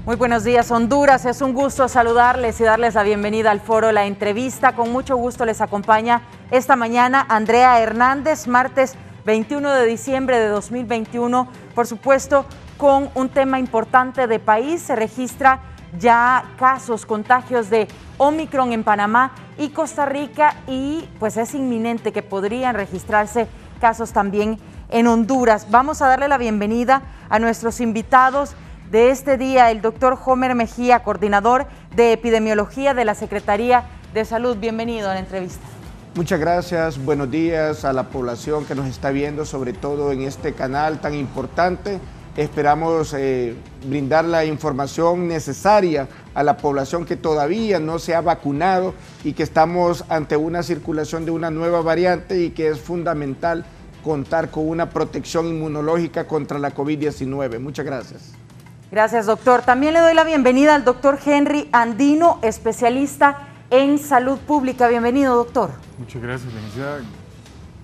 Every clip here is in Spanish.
Muy buenos días, Honduras. Es un gusto saludarles y darles la bienvenida al foro La Entrevista. Con mucho gusto les acompaña esta mañana Andrea Hernández, martes 21 de diciembre de 2021. Por supuesto, con un tema importante de país. Se registra ya casos, contagios de Omicron en Panamá y Costa Rica, y pues es inminente que podrían registrarse casos también en Honduras. Vamos a darle la bienvenida a nuestros invitados de este día, el doctor Homer Mejía, coordinador de epidemiología de la Secretaría de Salud. Bienvenido a la entrevista. Muchas gracias, buenos días a la población que nos está viendo, sobre todo en este canal tan importante. Esperamos brindar la información necesaria a la población que todavía no se ha vacunado y que estamos ante una circulación de una nueva variante y que es fundamental contar con una protección inmunológica contra la COVID-19. Muchas gracias. Gracias, doctor. También le doy la bienvenida al doctor Henry Andino, especialista en salud pública. Bienvenido, doctor. Muchas gracias, licenciada.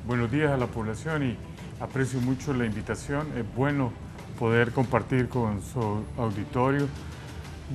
Buenos días a la población y aprecio mucho la invitación. Es bueno poder compartir con su auditorio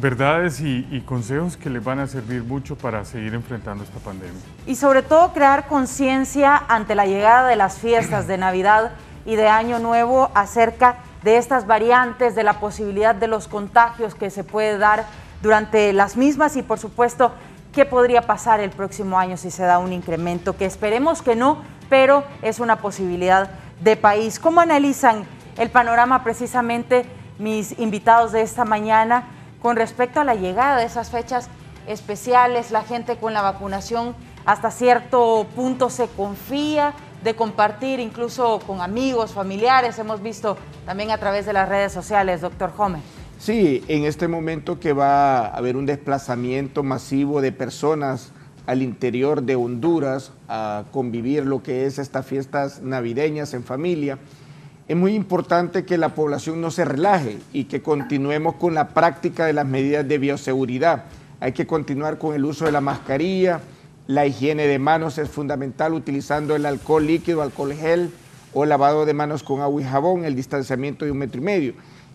verdades y consejos que les van a servir mucho para seguir enfrentando esta pandemia. Y sobre todo crear conciencia ante la llegada de las fiestas de Navidad y de Año Nuevo acerca de estas variantes, de la posibilidad de los contagios que se puede dar durante las mismas y, por supuesto, qué podría pasar el próximo año si se da un incremento, que esperemos que no, pero es una posibilidad de país. ¿Cómo analizan el panorama precisamente mis invitados de esta mañana con respecto a la llegada de esas fechas especiales? La gente con la vacunación hasta cierto punto se confía de compartir incluso con amigos, familiares. Hemos visto también a través de las redes sociales, doctor Homer. Sí, en este momento que va a haber un desplazamiento masivo de personas al interior de Honduras a convivir lo que es estas fiestas navideñas en familia, es muy importante que la población no se relaje y que continuemos con la práctica de las medidas de bioseguridad. Hay que continuar con el uso de la mascarilla, la higiene de manos es fundamental, utilizando el alcohol líquido, alcohol gel o lavado de manos con agua y jabón, el distanciamiento de 1,5 metros.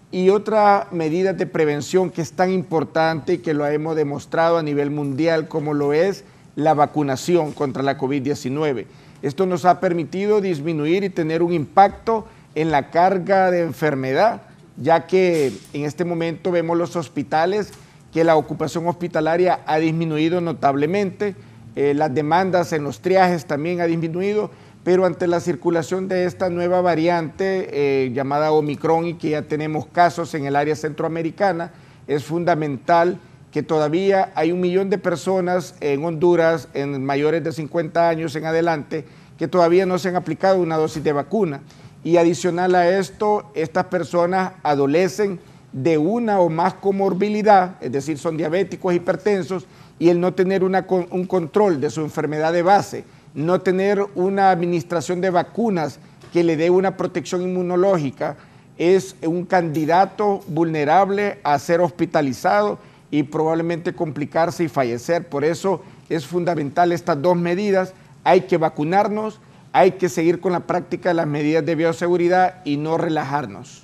Y otra medida de prevención que es tan importante y que lo hemos demostrado a nivel mundial como lo es la vacunación contra la COVID-19. Esto nos ha permitido disminuir y tener un impacto en la carga de enfermedad, ya que en este momento vemos los hospitales que la ocupación hospitalaria ha disminuido notablemente, las demandas en los triajes también ha disminuido, pero ante la circulación de esta nueva variante llamada Omicron y que ya tenemos casos en el área centroamericana, es fundamental que todavía hay 1 millón de personas en Honduras, en mayores de 50 años en adelante, que todavía no se han aplicado una dosis de vacuna. Y adicional a esto, estas personas adolecen de una o más comorbilidad, es decir, son diabéticos, hipertensos, y el no tener un control de su enfermedad de base, no tener una administración de vacunas que le dé una protección inmunológica, es un candidato vulnerable a ser hospitalizado y probablemente complicarse y fallecer. Por eso es fundamental estas dos medidas. Hay que vacunarnos, hay que seguir con la práctica de las medidas de bioseguridad y no relajarnos.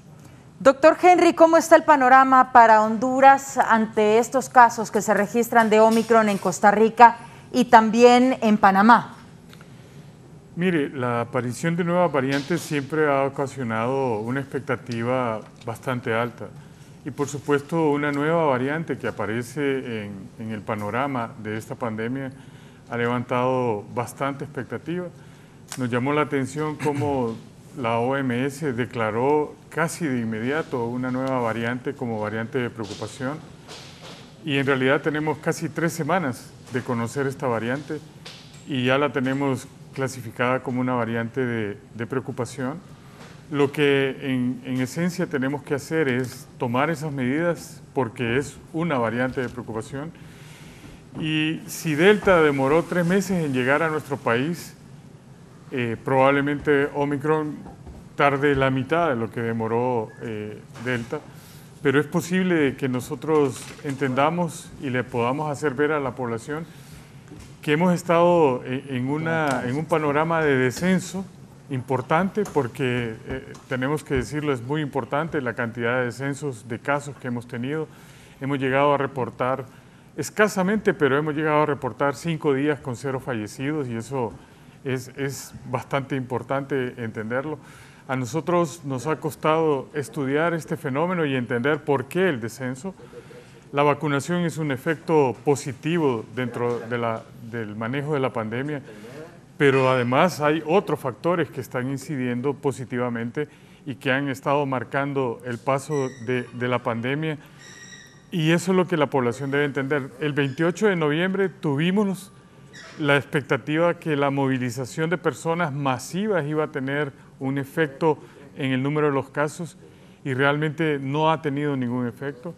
Doctor Henry, ¿cómo está el panorama para Honduras ante estos casos que se registran de Omicron en Costa Rica y también en Panamá? Mire, la aparición de nuevas variantes siempre ha ocasionado una expectativa bastante alta. Y por supuesto una nueva variante que aparece en el panorama de esta pandemia ha levantado bastante expectativa. Nos llamó la atención cómo la OMS declaró casi de inmediato una nueva variante como variante de preocupación. Y en realidad tenemos casi 3 semanas de conocer esta variante y ya la tenemos clasificada como una variante de preocupación. Lo que en esencia tenemos que hacer es tomar esas medidas porque es una variante de preocupación. Y si Delta demoró 3 meses en llegar a nuestro país, probablemente Omicron tarde la mitad de lo que demoró Delta, pero es posible que nosotros entendamos y le podamos hacer ver a la población que hemos estado en un panorama de descenso importante, porque tenemos que decirlo, es muy importante la cantidad de descensos de casos que hemos tenido hemos llegado a reportar, escasamente, pero hemos llegado a reportar 5 días con 0 fallecidos y eso es bastante importante entenderlo. A nosotros nos ha costado estudiar este fenómeno y entender por qué el descenso. La vacunación es un efecto positivo dentro del manejo de la pandemia, pero además hay otros factores que están incidiendo positivamente y que han estado marcando el paso de la pandemia, y eso es lo que la población debe entender. El 28 de noviembre tuvimos la expectativa que la movilización de personas masivas iba a tener un efecto en el número de los casos y realmente no ha tenido ningún efecto.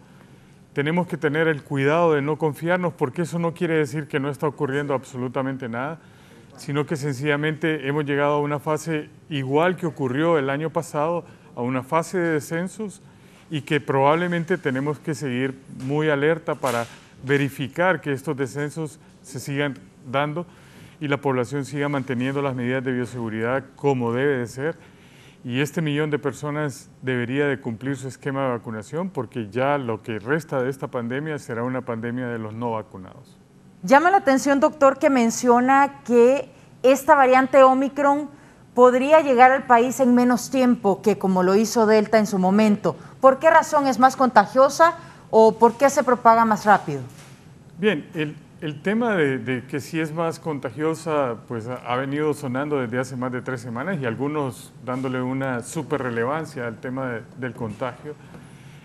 Tenemos que tener el cuidado de no confiarnos, porque eso no quiere decir que no está ocurriendo absolutamente nada, sino que sencillamente hemos llegado a una fase igual que ocurrió el año pasado, a una fase de descensos, y que probablemente tenemos que seguir muy alerta para verificar que estos descensos se sigan dando y la población siga manteniendo las medidas de bioseguridad como debe de ser. Y este 1 millón de personas debería de cumplir su esquema de vacunación, porque ya lo que resta de esta pandemia será una pandemia de los no vacunados. Llama la atención, doctor, que menciona que esta variante Omicron podría llegar al país en menos tiempo que como lo hizo Delta en su momento. ¿Por qué razón es más contagiosa o por qué se propaga más rápido? Bien, el tema de que si es más contagiosa, pues ha venido sonando desde hace más de 3 semanas y algunos dándole una súper relevancia al tema del contagio.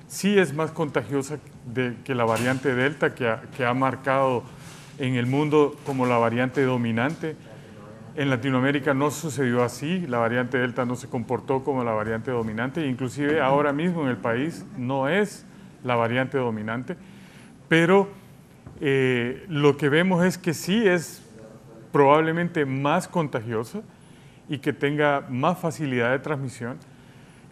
Sí es más contagiosa que la variante Delta, que ha marcado en el mundo como la variante dominante. En Latinoamérica no sucedió así, la variante Delta no se comportó como la variante dominante, inclusive ahora mismo en el país no es la variante dominante, pero lo que vemos es que sí es probablemente más contagiosa y que tenga más facilidad de transmisión,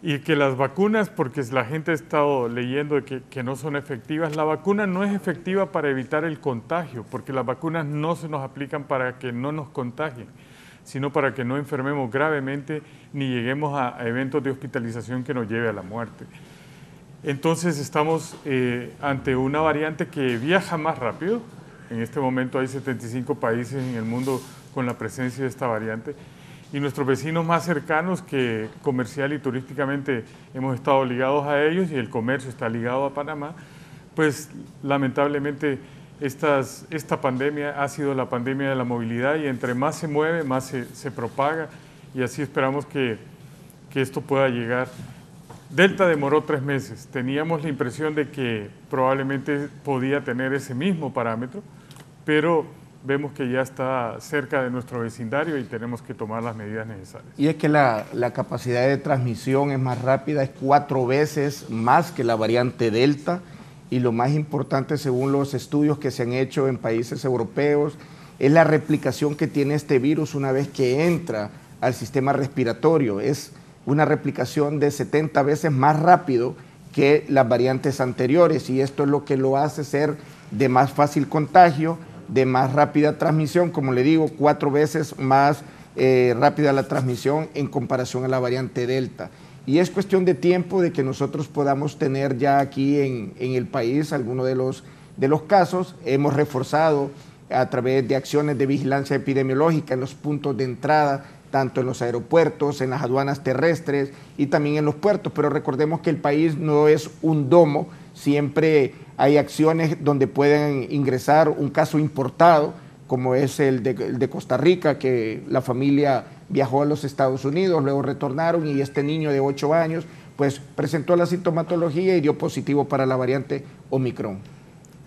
y que las vacunas, porque la gente ha estado leyendo que no son efectivas, la vacuna no es efectiva para evitar el contagio, porque las vacunas no se nos aplican para que no nos contagien, sino para que no enfermemos gravemente ni lleguemos a eventos de hospitalización que nos lleve a la muerte. Entonces estamos ante una variante que viaja más rápido. En este momento hay 75 países en el mundo con la presencia de esta variante, y nuestros vecinos más cercanos, que comercial y turísticamente hemos estado ligados a ellos y el comercio está ligado a Panamá, pues lamentablemente esta pandemia ha sido la pandemia de la movilidad, y entre más se mueve, más se propaga, y así esperamos que esto pueda llegar. Delta demoró 3 meses, teníamos la impresión de que probablemente podía tener ese mismo parámetro, pero vemos que ya está cerca de nuestro vecindario y tenemos que tomar las medidas necesarias. Y es que la capacidad de transmisión es más rápida, es 4 veces más que la variante Delta, y lo más importante, según los estudios que se han hecho en países europeos, es la replicación que tiene este virus una vez que entra al sistema respiratorio. Es una replicación de 70 veces más rápido que las variantes anteriores, y esto es lo que lo hace ser de más fácil contagio, de más rápida transmisión. Como le digo, 4 veces más rápida la transmisión en comparación a la variante Delta. Y es cuestión de tiempo de que nosotros podamos tener ya aquí en el país algunos de los casos. Hemos reforzado a través de acciones de vigilancia epidemiológica en los puntos de entrada, tanto en los aeropuertos, en las aduanas terrestres y también en los puertos. Pero recordemos que el país no es un domo, siempre hay acciones donde pueden ingresar un caso importado, como es el de Costa Rica, que la familia viajó a los Estados Unidos, luego retornaron, y este niño de 8 años pues presentó la sintomatología y dio positivo para la variante Omicron.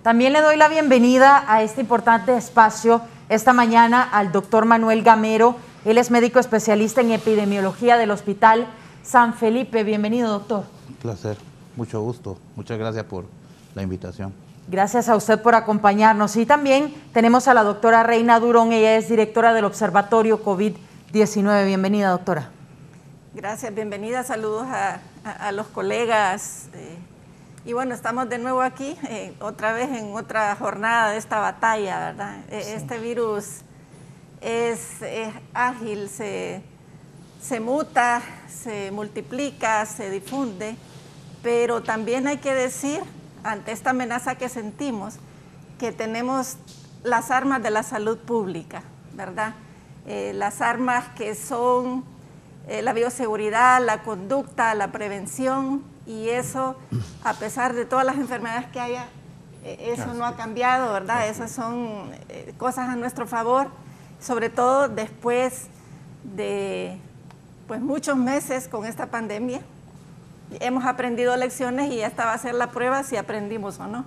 También le doy la bienvenida a este importante espacio esta mañana al doctor Manuel Gamero. Él es médico especialista en epidemiología del Hospital San Felipe. Bienvenido, doctor. Un placer, mucho gusto. Muchas gracias por la invitación. Gracias a usted por acompañarnos. Y también tenemos a la doctora Reina Durón. Ella es directora del Observatorio COVID-19. Bienvenida, doctora. Gracias, bienvenida. Saludos a los colegas. Y bueno, estamos de nuevo aquí, otra vez en otra jornada de esta batalla, ¿verdad? Sí. Este virus es ágil, se muta, se multiplica, se difunde, pero también hay que decir ante esta amenaza que sentimos, que tenemos las armas de la salud pública, ¿verdad? Las armas que son la bioseguridad, la conducta, la prevención, y eso, a pesar de todas las enfermedades que haya, eso no ha cambiado, ¿verdad? Esas son cosas a nuestro favor, sobre todo después de pues, muchos meses con esta pandemia. Hemos aprendido lecciones y esta va a ser la prueba si aprendimos o no.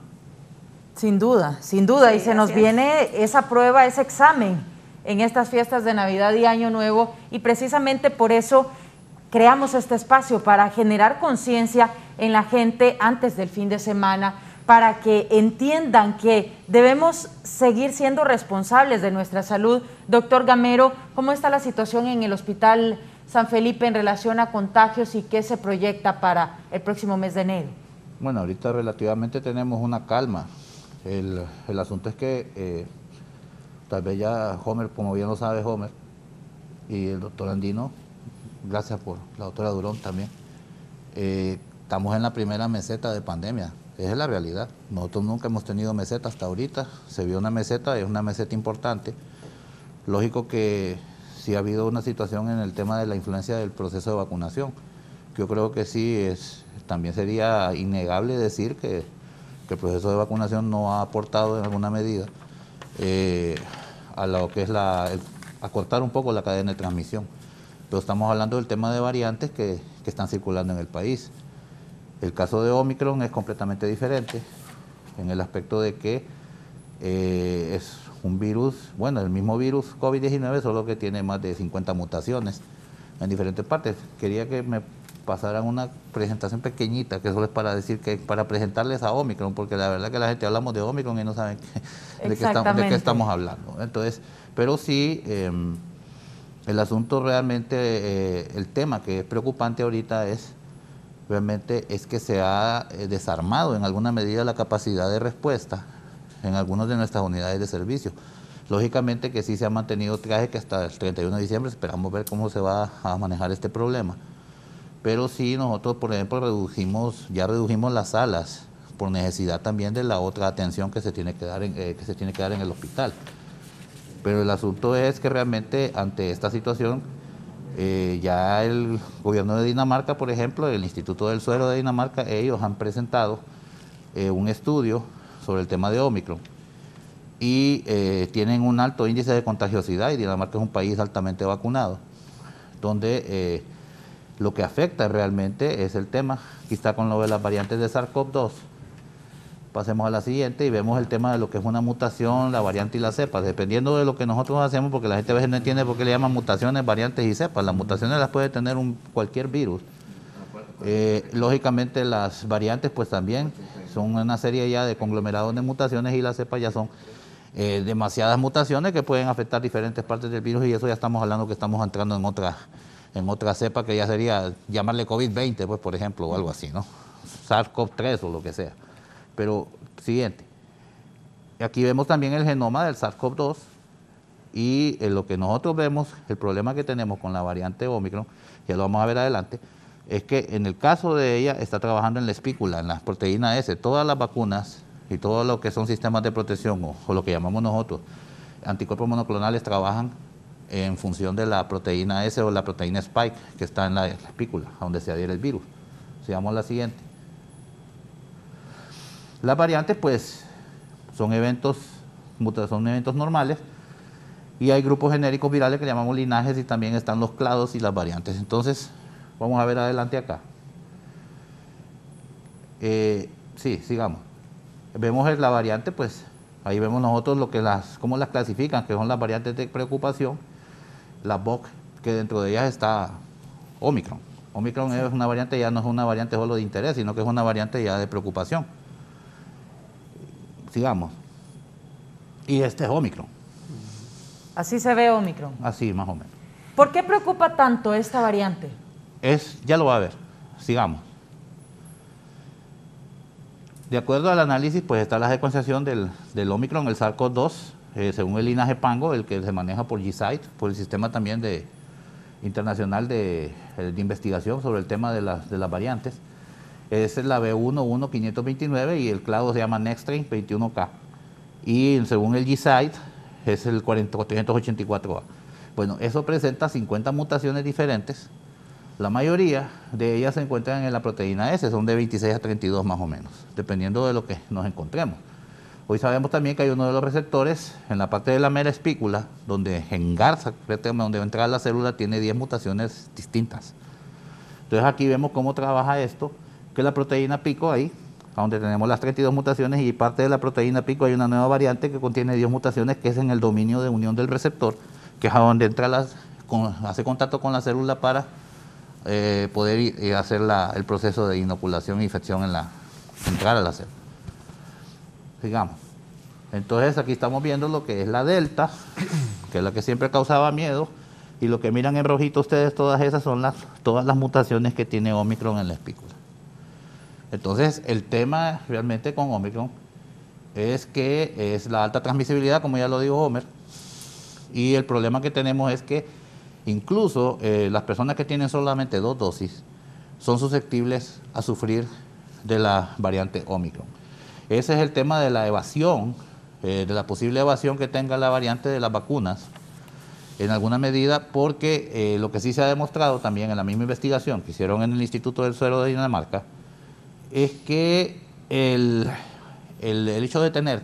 Sin duda, sí, y se nos viene esa prueba, ese examen en estas fiestas de Navidad y Año Nuevo, y precisamente por eso creamos este espacio, para generar conciencia en la gente antes del fin de semana, para que entiendan que debemos seguir siendo responsables de nuestra salud. Doctor Gamero, ¿cómo está la situación en el Hospital San Felipe en relación a contagios y qué se proyecta para el próximo mes de enero? Bueno, ahorita relativamente tenemos una calma. El asunto es que tal vez ya Homer, como bien lo sabe Homer, y el doctor Andino, gracias por la doctora Durón también, estamos en la primera meseta de pandemia. Esa es la realidad. Nosotros nunca hemos tenido meseta hasta ahorita. Se vio una meseta, es una meseta importante. Lógico que sí ha habido una situación en el tema de la influencia del proceso de vacunación. Yo creo que sí, también sería innegable decir que el proceso de vacunación no ha aportado en alguna medida a lo que es acortar un poco la cadena de transmisión. Pero estamos hablando del tema de variantes que están circulando en el país. El caso de Omicron es completamente diferente en el aspecto de que es un virus, bueno, el mismo virus COVID-19, solo que tiene más de 50 mutaciones en diferentes partes. Quería que me pasaran una presentación pequeñita, que solo es para decir que para presentarles a Omicron, porque la verdad que la gente hablamos de Omicron y no saben de qué estamos hablando. Entonces, pero sí, el asunto realmente, el tema que es preocupante ahorita realmente es que se ha desarmado en alguna medida la capacidad de respuesta en algunas de nuestras unidades de servicio. Lógicamente que sí se ha mantenido traje, que hasta el 31 de diciembre esperamos ver cómo se va a manejar este problema. Pero sí, nosotros, por ejemplo, ya redujimos las salas por necesidad también de la otra atención que se tiene que dar en el hospital. Pero el asunto es que realmente ante esta situación, ya el gobierno de Dinamarca, por ejemplo, el Instituto del Suero de Dinamarca, ellos han presentado un estudio sobre el tema de Omicron y tienen un alto índice de contagiosidad, y Dinamarca es un país altamente vacunado, donde lo que afecta realmente es el tema. Aquí está con lo de las variantes de SARS-CoV-2. Pasemos a la siguiente y vemos el tema de lo que es una mutación, la variante y la cepa. Dependiendo de lo que nosotros hacemos, porque la gente a veces no entiende por qué le llaman mutaciones, variantes y cepas. Las mutaciones las puede tener cualquier virus. Lógicamente las variantes pues también son una serie ya de conglomerados de mutaciones, y las cepas ya son demasiadas mutaciones que pueden afectar diferentes partes del virus, y eso ya estamos hablando que estamos entrando en otra cepa que ya sería llamarle COVID-20, pues por ejemplo, o algo así, ¿no? SARS-CoV-3 o lo que sea. Pero, siguiente, aquí vemos también el genoma del SARS-CoV-2, y lo que nosotros vemos, el problema que tenemos con la variante Omicron, ya lo vamos a ver adelante, es que en el caso de ella está trabajando en la espícula, en la proteína S. Todas las vacunas y todo lo que son sistemas de protección, o lo que llamamos nosotros anticuerpos monoclonales, trabajan en función de la proteína S o la proteína Spike, que está en la espícula, a donde se adhiere el virus. Sigamos la siguiente. Las variantes, pues, son eventos normales, y hay grupos genéricos virales que llamamos linajes, y también están los clados y las variantes. Entonces, vamos a ver adelante acá. Sí, sigamos. Vemos la variante, pues, ahí vemos nosotros cómo las clasifican, que son las variantes de preocupación, la VOC, que dentro de ellas está Omicron. Omicron es una variante, ya no es una variante solo de interés, sino que es una variante ya de preocupación. Sigamos. Y este es Omicron. Así se ve Omicron. Así, más o menos. ¿Por qué preocupa tanto esta variante? Ya lo va a ver. Sigamos. De acuerdo al análisis, pues está la secuenciación del Omicron, el SARS-CoV-2, según el linaje Pango, el que se maneja por GSIDE, por el sistema también internacional de investigación sobre el tema de las variantes. es la B11529 y el clado se llama Nextstrain 21K. Y según el G-Site es el 484A. Bueno, eso presenta 50 mutaciones diferentes. La mayoría de ellas se encuentran en la proteína S, son de 26 a 32 más o menos, dependiendo de lo que nos encontremos. Hoy sabemos también que hay uno de los receptores en la parte de la mera espícula, donde engarza, donde va a entrar la célula, tiene 10 mutaciones distintas. Entonces aquí vemos cómo trabaja esto, que la proteína pico ahí, donde tenemos las 32 mutaciones, y parte de la proteína pico hay una nueva variante que contiene 10 mutaciones, que es en el dominio de unión del receptor, que es a donde entra hace contacto con la célula para poder hacer el proceso de inoculación e infección entrar a la célula. Sigamos. Entonces aquí estamos viendo lo que es la delta, que es la que siempre causaba miedo, y lo que miran en rojito ustedes, todas esas son todas las mutaciones que tiene Omicron en la espícula. Entonces el tema realmente con Omicron es que es la alta transmisibilidad, como ya lo dijo Homer, y el problema que tenemos es que incluso las personas que tienen solamente 2 dosis son susceptibles a sufrir de la variante Omicron. Ese es el tema de la evasión, de la posible evasión que tenga la variante de las vacunas, en alguna medida, porque lo que sí se ha demostrado también en la misma investigación que hicieron en el Instituto del Suero de Dinamarca, es que el hecho de tener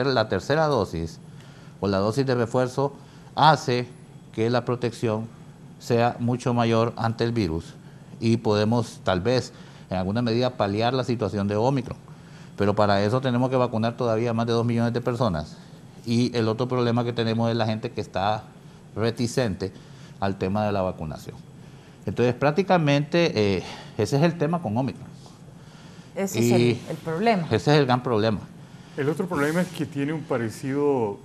la tercera dosis o la dosis de refuerzo hace que la protección sea mucho mayor ante el virus y podemos tal vez en alguna medida paliar la situación de Omicron. Pero para eso tenemos que vacunar todavía más de 2 millones de personas. Y el otro problema que tenemos es la gente que está reticente al tema de la vacunación. Entonces prácticamente ese es el tema con Omicron. Ese es el problema. Ese es el gran problema. El otro problema es que tiene un parecido,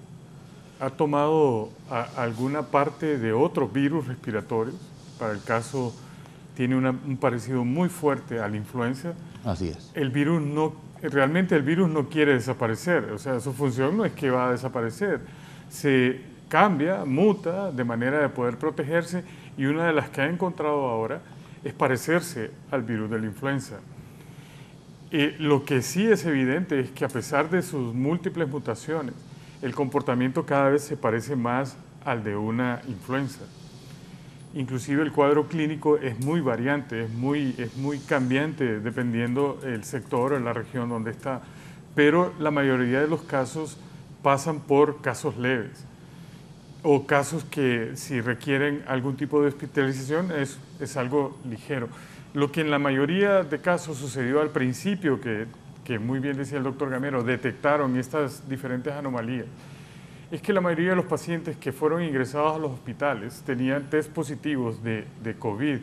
ha tomado alguna parte de otros virus respiratorios. Para el caso, tiene un parecido muy fuerte a la influenza. Así es. Realmente el virus no quiere desaparecer, o sea, su función no es que va a desaparecer. Se cambia, muta de manera de poder protegerse, y una de las que ha encontrado ahora es parecerse al virus de la influenza. Lo que sí es evidente es que a pesar de sus múltiples mutaciones, el comportamiento cada vez se parece más al de una influenza. Inclusive el cuadro clínico es muy variante, es muy cambiante dependiendo el sector o la región donde está, pero la mayoría de los casos pasan por casos leves o casos que si requieren algún tipo de hospitalización es algo ligero. Lo que en la mayoría de casos sucedió al principio, que muy bien decía el doctor Gamero, detectaron estas diferentes anomalías, es que la mayoría de los pacientes que fueron ingresados a los hospitales tenían test positivos de COVID,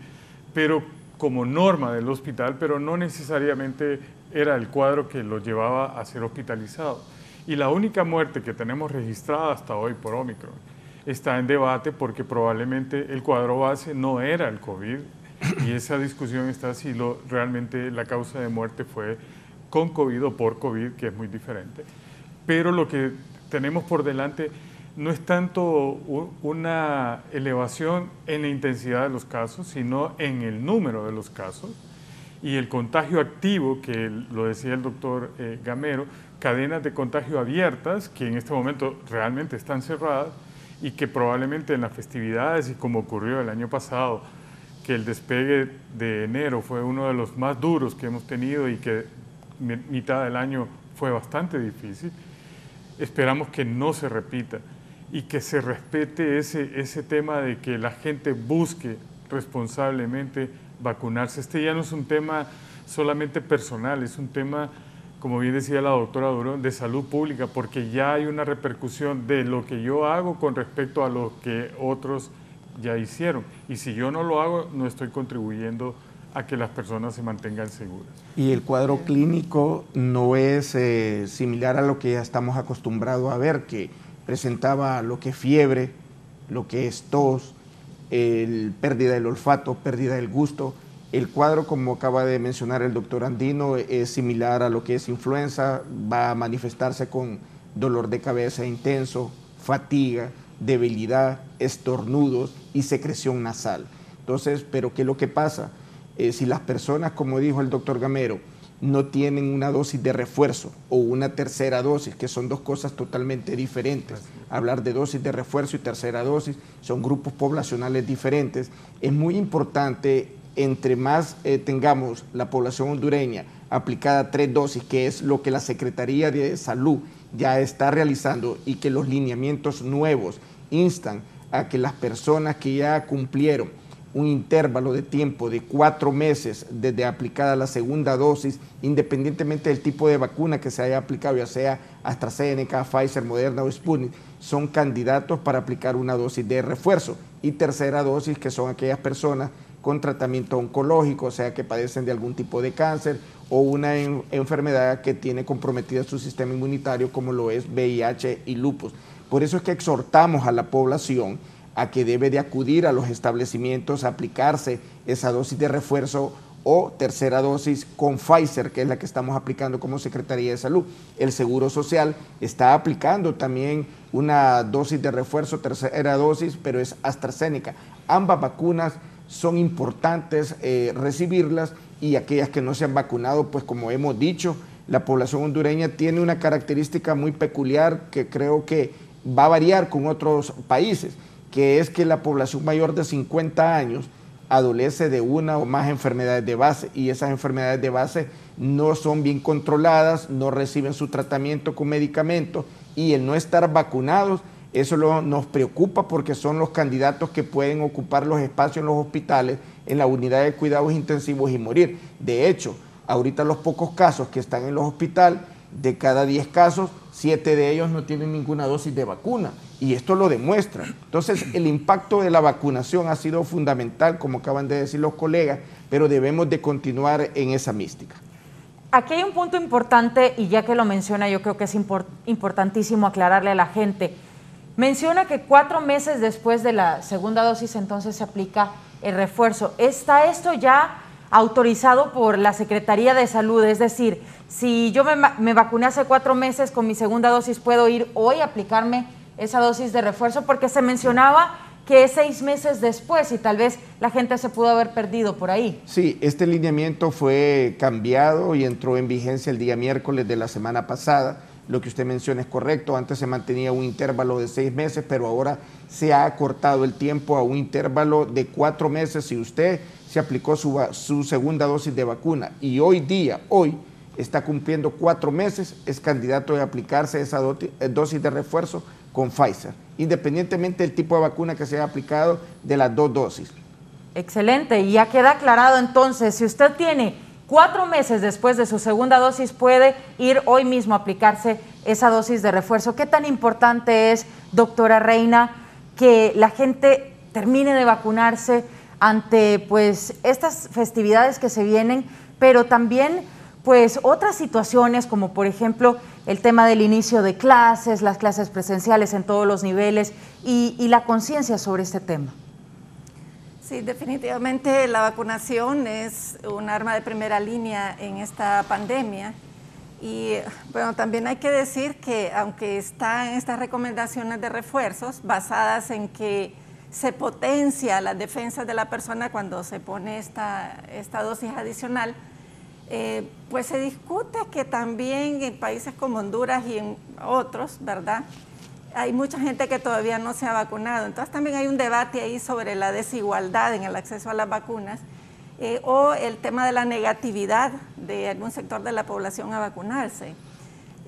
pero como norma del hospital, pero no necesariamente era el cuadro que los llevaba a ser hospitalizados. Y la única muerte que tenemos registrada hasta hoy por Omicron está en debate porque probablemente el cuadro base no era el COVID, y esa discusión está si realmente la causa de muerte fue con COVID o por COVID, que es muy diferente. Pero lo que tenemos por delante no es tanto una elevación en la intensidad de los casos, sino en el número de los casos y el contagio activo, que lo decía el doctor Gamero, cadenas de contagio abiertas que en este momento realmente están cerradas y que probablemente en las festividades, y como ocurrió el año pasado, que el despegue de enero fue uno de los más duros que hemos tenido y que mitad del año fue bastante difícil, esperamos que no se repita y que se respete ese tema de que la gente busque responsablemente vacunarse. Este ya no es un tema solamente personal, es un tema, como bien decía la doctora Durón, de salud pública, porque ya hay una repercusión de lo que yo hago con respecto a lo que otros ya hicieron. Y si yo no lo hago, no estoy contribuyendo a que las personas se mantengan seguras. Y el cuadro clínico no es similar a lo que ya estamos acostumbrados a ver, que presentaba lo que es fiebre, lo que es tos, pérdida del olfato, pérdida del gusto. El cuadro, como acaba de mencionar el doctor Andino, es similar a lo que es influenza, va a manifestarse con dolor de cabeza intenso, fatiga, debilidad, estornudos y secreción nasal. Entonces, ¿pero qué es lo que pasa? si las personas, como dijo el doctor Gamero, no tienen una dosis de refuerzo o una tercera dosis, que son dos cosas totalmente diferentes. Hablar de dosis de refuerzo y tercera dosis son grupos poblacionales diferentes. Es muy importante, entre más tengamos la población hondureña aplicada 3 dosis, que es lo que la Secretaría de Salud ya está realizando, y que los lineamientos nuevos instan a que las personas que ya cumplieron un intervalo de tiempo de 4 meses desde aplicada la segunda dosis, independientemente del tipo de vacuna que se haya aplicado, ya sea AstraZeneca, Pfizer, Moderna o Sputnik, son candidatos para aplicar una dosis de refuerzo. Y tercera dosis, que son aquellas personas con tratamiento oncológico, o sea, que padecen de algún tipo de cáncer o una enfermedad que tiene comprometida su sistema inmunitario, como lo es VIH y lupus. Por eso es que exhortamos a la población a que debe de acudir a los establecimientos a aplicarse esa dosis de refuerzo o tercera dosis con Pfizer, que es la que estamos aplicando como Secretaría de Salud. El Seguro Social está aplicando también una dosis de refuerzo, tercera dosis, pero es AstraZeneca. Ambas vacunas son importantes recibirlas, y aquellas que no se han vacunado, pues como hemos dicho, la población hondureña tiene una característica muy peculiar que creo que va a variar con otros países, que es que la población mayor de 50 años adolece de una o más enfermedades de base, y esas enfermedades de base no son bien controladas, no reciben su tratamiento con medicamentos, y el no estar vacunados, eso nos preocupa, porque son los candidatos que pueden ocupar los espacios en los hospitales, en la unidad de cuidados intensivos, y morir. De hecho, ahorita los pocos casos que están en los hospitales, de cada 10 casos, 7 de ellos no tienen ninguna dosis de vacuna, y esto lo demuestra. Entonces, el impacto de la vacunación ha sido fundamental, como acaban de decir los colegas, pero debemos de continuar en esa mística. Aquí hay un punto importante, y ya que lo menciona, yo creo que es importantísimo aclararle a la gente. Menciona que 4 meses después de la segunda dosis entonces se aplica el refuerzo. ¿Está esto ya autorizado por la Secretaría de Salud? Es decir, si yo me vacuné hace 4 meses con mi segunda dosis, ¿puedo ir hoy a aplicarme esa dosis de refuerzo? Porque se mencionaba que es 6 meses después, y tal vez la gente se pudo haber perdido por ahí. Sí, este lineamiento fue cambiado y entró en vigencia el día miércoles de la semana pasada. Lo que usted menciona es correcto. Antes se mantenía un intervalo de 6 meses, pero ahora se ha acortado el tiempo a un intervalo de 4 meses si usted se aplicó su segunda dosis de vacuna, y hoy está cumpliendo 4 meses, es candidato de aplicarse esa dosis de refuerzo con Pfizer, independientemente del tipo de vacuna que se haya aplicado, de las 2 dosis. Excelente, y ya queda aclarado entonces, si usted tiene 4 meses después de su segunda dosis, puede ir hoy mismo a aplicarse esa dosis de refuerzo. ¿Qué tan importante es, doctora Reina, que la gente termine de vacunarse ante pues estas festividades que se vienen, pero también pues otras situaciones, como por ejemplo el tema del inicio de clases, las clases presenciales en todos los niveles, y la conciencia sobre este tema? Sí, definitivamente la vacunación es un arma de primera línea en esta pandemia, y bueno, también hay que decir que aunque están estas recomendaciones de refuerzos basadas en que se potencia las defensas de la persona cuando se pone esta dosis adicional, pues se discute que también en países como Honduras y en otros, ¿verdad?, hay mucha gente que todavía no se ha vacunado. Entonces también hay un debate ahí sobre la desigualdad en el acceso a las vacunas, o el tema de la negatividad de algún sector de la población a vacunarse.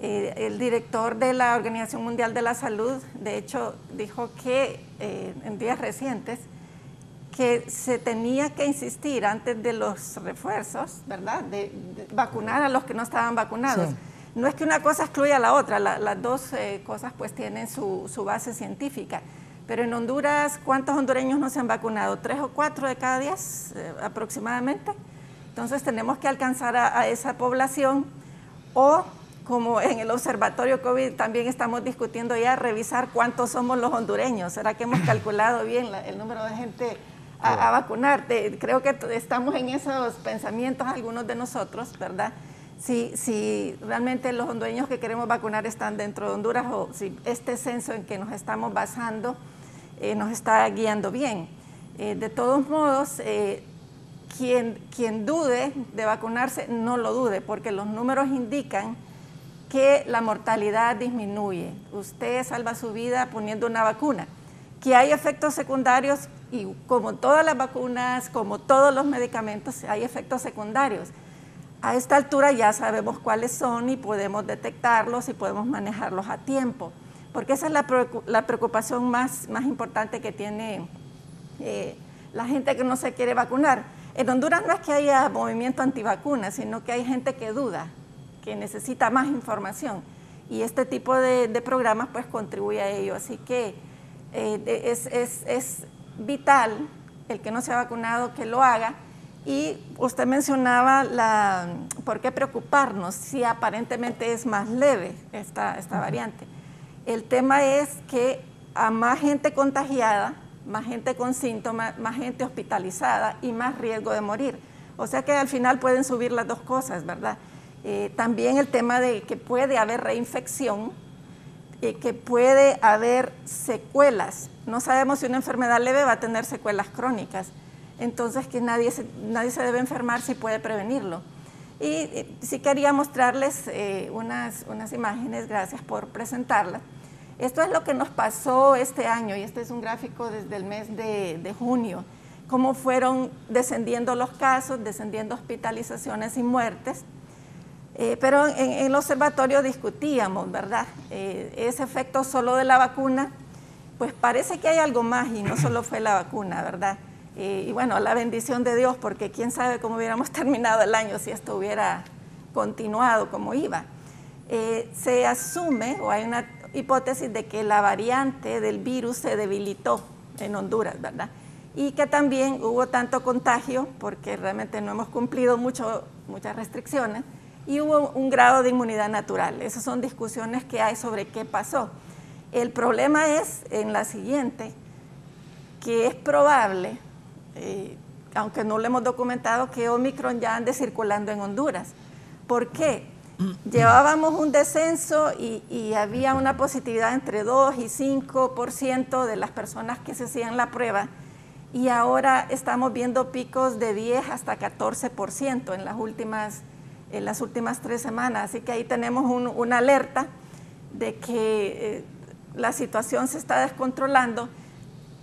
El director de la Organización Mundial de la Salud, de hecho, dijo que en días recientes que se tenía que insistir antes de los refuerzos, ¿verdad?, de vacunar a los que no estaban vacunados. Sí. No es que una cosa excluya a la otra, las dos cosas pues tienen su base científica. Pero en Honduras, ¿cuántos hondureños no se han vacunado? 3 o 4 de cada 10 aproximadamente. Entonces tenemos que alcanzar a esa población, o como en el observatorio COVID también estamos discutiendo ya, revisar cuántos somos los hondureños. ¿Será que hemos calculado bien el número de gente a vacunar? Creo que estamos en esos pensamientos algunos de nosotros, ¿verdad? Si realmente los hondureños que queremos vacunar están dentro de Honduras, o si este censo en que nos estamos basando nos está guiando bien. De todos modos, quien dude de vacunarse, no lo dude, porque los números indican que la mortalidad disminuye. Usted salva su vida poniendo una vacuna. Que hay efectos secundarios, y como todas las vacunas, como todos los medicamentos, hay efectos secundarios. A esta altura ya sabemos cuáles son y podemos detectarlos y podemos manejarlos a tiempo, porque esa es la preocupación más importante que tiene la gente que no se quiere vacunar. En Honduras no es que haya movimiento antivacunas, sino que hay gente que duda, que necesita más información, y este tipo de programas pues contribuye a ello. Así que es vital el que no se ha vacunado que lo haga. Y usted mencionaba por qué preocuparnos si aparentemente es más leve esta variante. El tema es que a más gente contagiada, más gente con síntomas, más gente hospitalizada y más riesgo de morir. O sea que al final pueden subir las dos cosas, ¿verdad? También el tema de que puede haber reinfección, que puede haber secuelas. No sabemos si una enfermedad leve va a tener secuelas crónicas. Entonces que nadie se debe enfermar si puede prevenirlo. Y sí quería mostrarles unas imágenes, gracias por presentarlas. Esto es lo que nos pasó este año, y este es un gráfico desde el mes de junio, cómo fueron descendiendo los casos, descendiendo hospitalizaciones y muertes. Pero en el observatorio discutíamos, ¿verdad? Ese efecto solo de la vacuna, pues parece que hay algo más y no solo fue la vacuna, ¿verdad? Y bueno, la bendición de Dios, porque quién sabe cómo hubiéramos terminado el año si esto hubiera continuado como iba. Se asume, o hay una hipótesis de que la variante del virus se debilitó en Honduras, ¿verdad? Y que también hubo tanto contagio, porque realmente no hemos cumplido muchas restricciones, y hubo un grado de inmunidad natural. Esas son discusiones que hay sobre qué pasó. El problema es en la siguiente, que es probable, aunque no lo hemos documentado, que Omicron ya ande circulando en Honduras. ¿Por qué? Llevábamos un descenso y había una positividad entre 2 y 5% de las personas que se hacían la prueba, y ahora estamos viendo picos de 10 hasta 14% en las últimas 3 semanas. Así que ahí tenemos una alerta de que la situación se está descontrolando.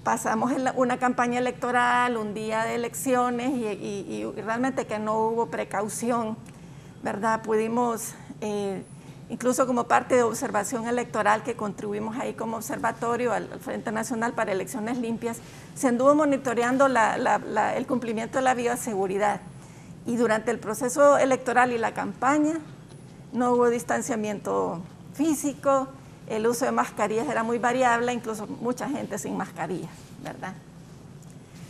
Pasamos en una campaña electoral, un día de elecciones, y realmente que no hubo precaución, ¿verdad? Pudimos, incluso como parte de observación electoral que contribuimos ahí como observatorio al Frente Nacional para Elecciones Limpias, se anduvo monitoreando el cumplimiento de la bioseguridad. Y durante el proceso electoral y la campaña no hubo distanciamiento físico, el uso de mascarillas era muy variable, incluso mucha gente sin mascarillas, ¿verdad?